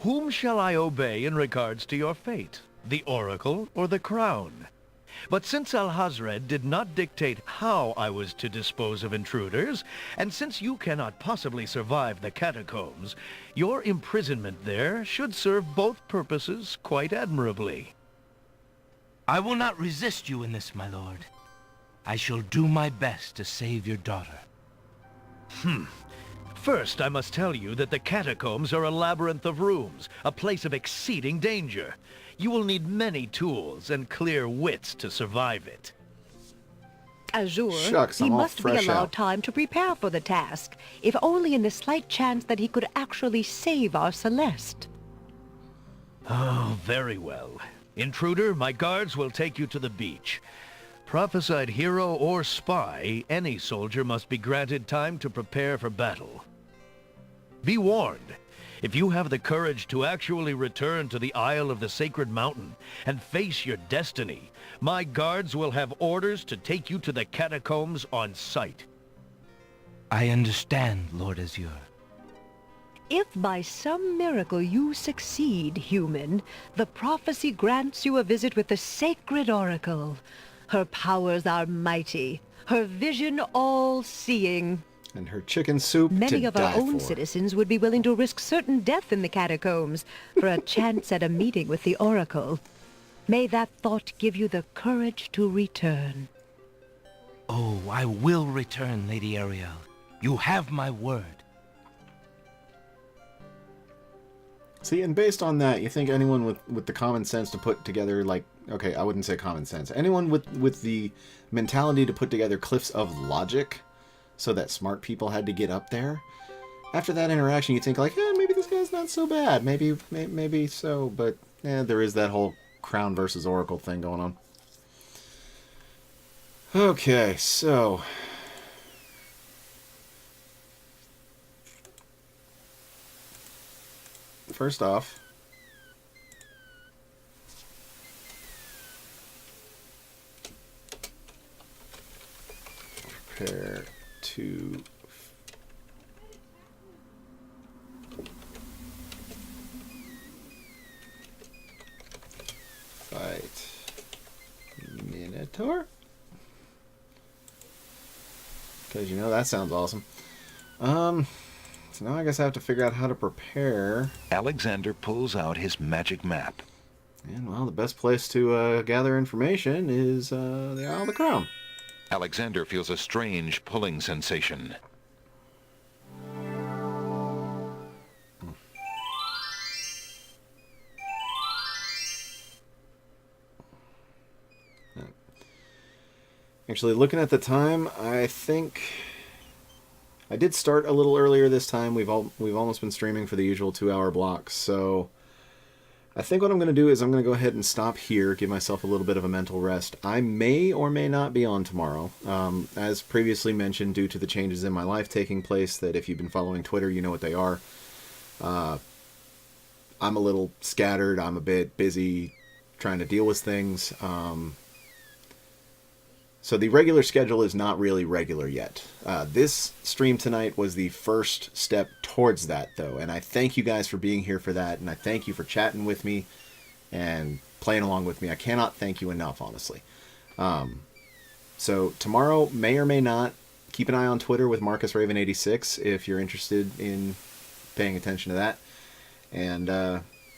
Whom shall I obey in regards to your fate? The Oracle or the Crown? But since Al-Hazred did not dictate how I was to dispose of intruders, and since you cannot possibly survive the catacombs, your imprisonment there should serve both purposes quite admirably. I will not resist you in this, my lord. I shall do my best to save your daughter. First, I must tell you that the catacombs are a labyrinth of rooms, a place of exceeding danger. You will need many tools and clear wits to survive it. Azure, Shucks, he I'm all must be fresh allowed out. time to prepare for the task, if only in the slight chance that he could actually save our Celeste. Oh, very well. Intruder, my guards will take you to the beach. Prophesied hero or spy, any soldier must be granted time to prepare for battle. Be warned, if you have the courage to actually return to the Isle of the Sacred Mountain and face your destiny, my guards will have orders to take you to the catacombs on sight. I understand, Lord Azure. If by some miracle you succeed, human, the prophecy grants you a visit with the sacred oracle. Her powers are mighty, her vision all-seeing. And her chicken soup Many to of our die own for. citizens would be willing to risk certain death in the catacombs for a chance at a meeting with the oracle. May that thought give you the courage to return. Oh, I will return, Lady Ariel. You have my word. See, and based on that, you think anyone with the common sense to put together, like, okay, I wouldn't say common sense. Anyone with the mentality to put together cliffs of logic so that smart people had to get up there, after that interaction, you think, like, yeah, maybe this guy's not so bad. Maybe so, but there is that whole Crown versus Oracle thing going on. Okay, so... First off, prepare to fight Minotaur. Because, you know, that sounds awesome. So now I guess I have to figure out how to prepare. Alexander pulls out his magic map. And, well, the best place to gather information is the Isle of the Crown. Alexander feels a strange pulling sensation. Actually, looking at the time, I think I did start a little earlier this time. We've almost been streaming for the usual 2-hour blocks, so I think what I'm going to do is I'm going to go ahead and stop here, give myself a little bit of a mental rest. I may or may not be on tomorrow. As previously mentioned, due to the changes in my life taking place, that if you've been following Twitter, you know what they are. I'm a little scattered. I'm a bit busy trying to deal with things. So the regular schedule is not really regular yet. This stream tonight was the first step towards that, though, and I thank you guys for being here for that, and I thank you for chatting with me and playing along with me. I cannot thank you enough, honestly. So tomorrow may or may not. Keep an eye on Twitter with MarcusRaven86 if you're interested in paying attention to that. And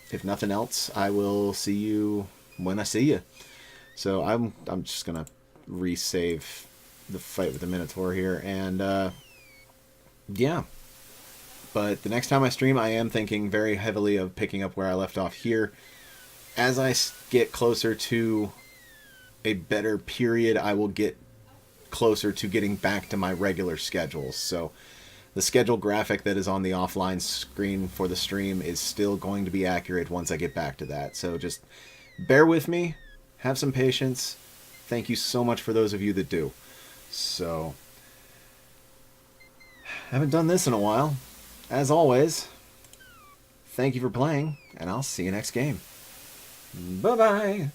if nothing else, I will see you when I see you. So I'm just gonna resave the fight with the Minotaur here, and yeah. But the next time I stream, I am thinking very heavily of picking up where I left off here. As I get closer to a better period, I will get closer to getting back to my regular schedules. So the schedule graphic that is on the offline screen for the stream is still going to be accurate once I get back to that. So just bear with me, have some patience. Thank you so much for those of you that do. So, haven't done this in a while. As always, thank you for playing, and I'll see you next game. Bye-bye!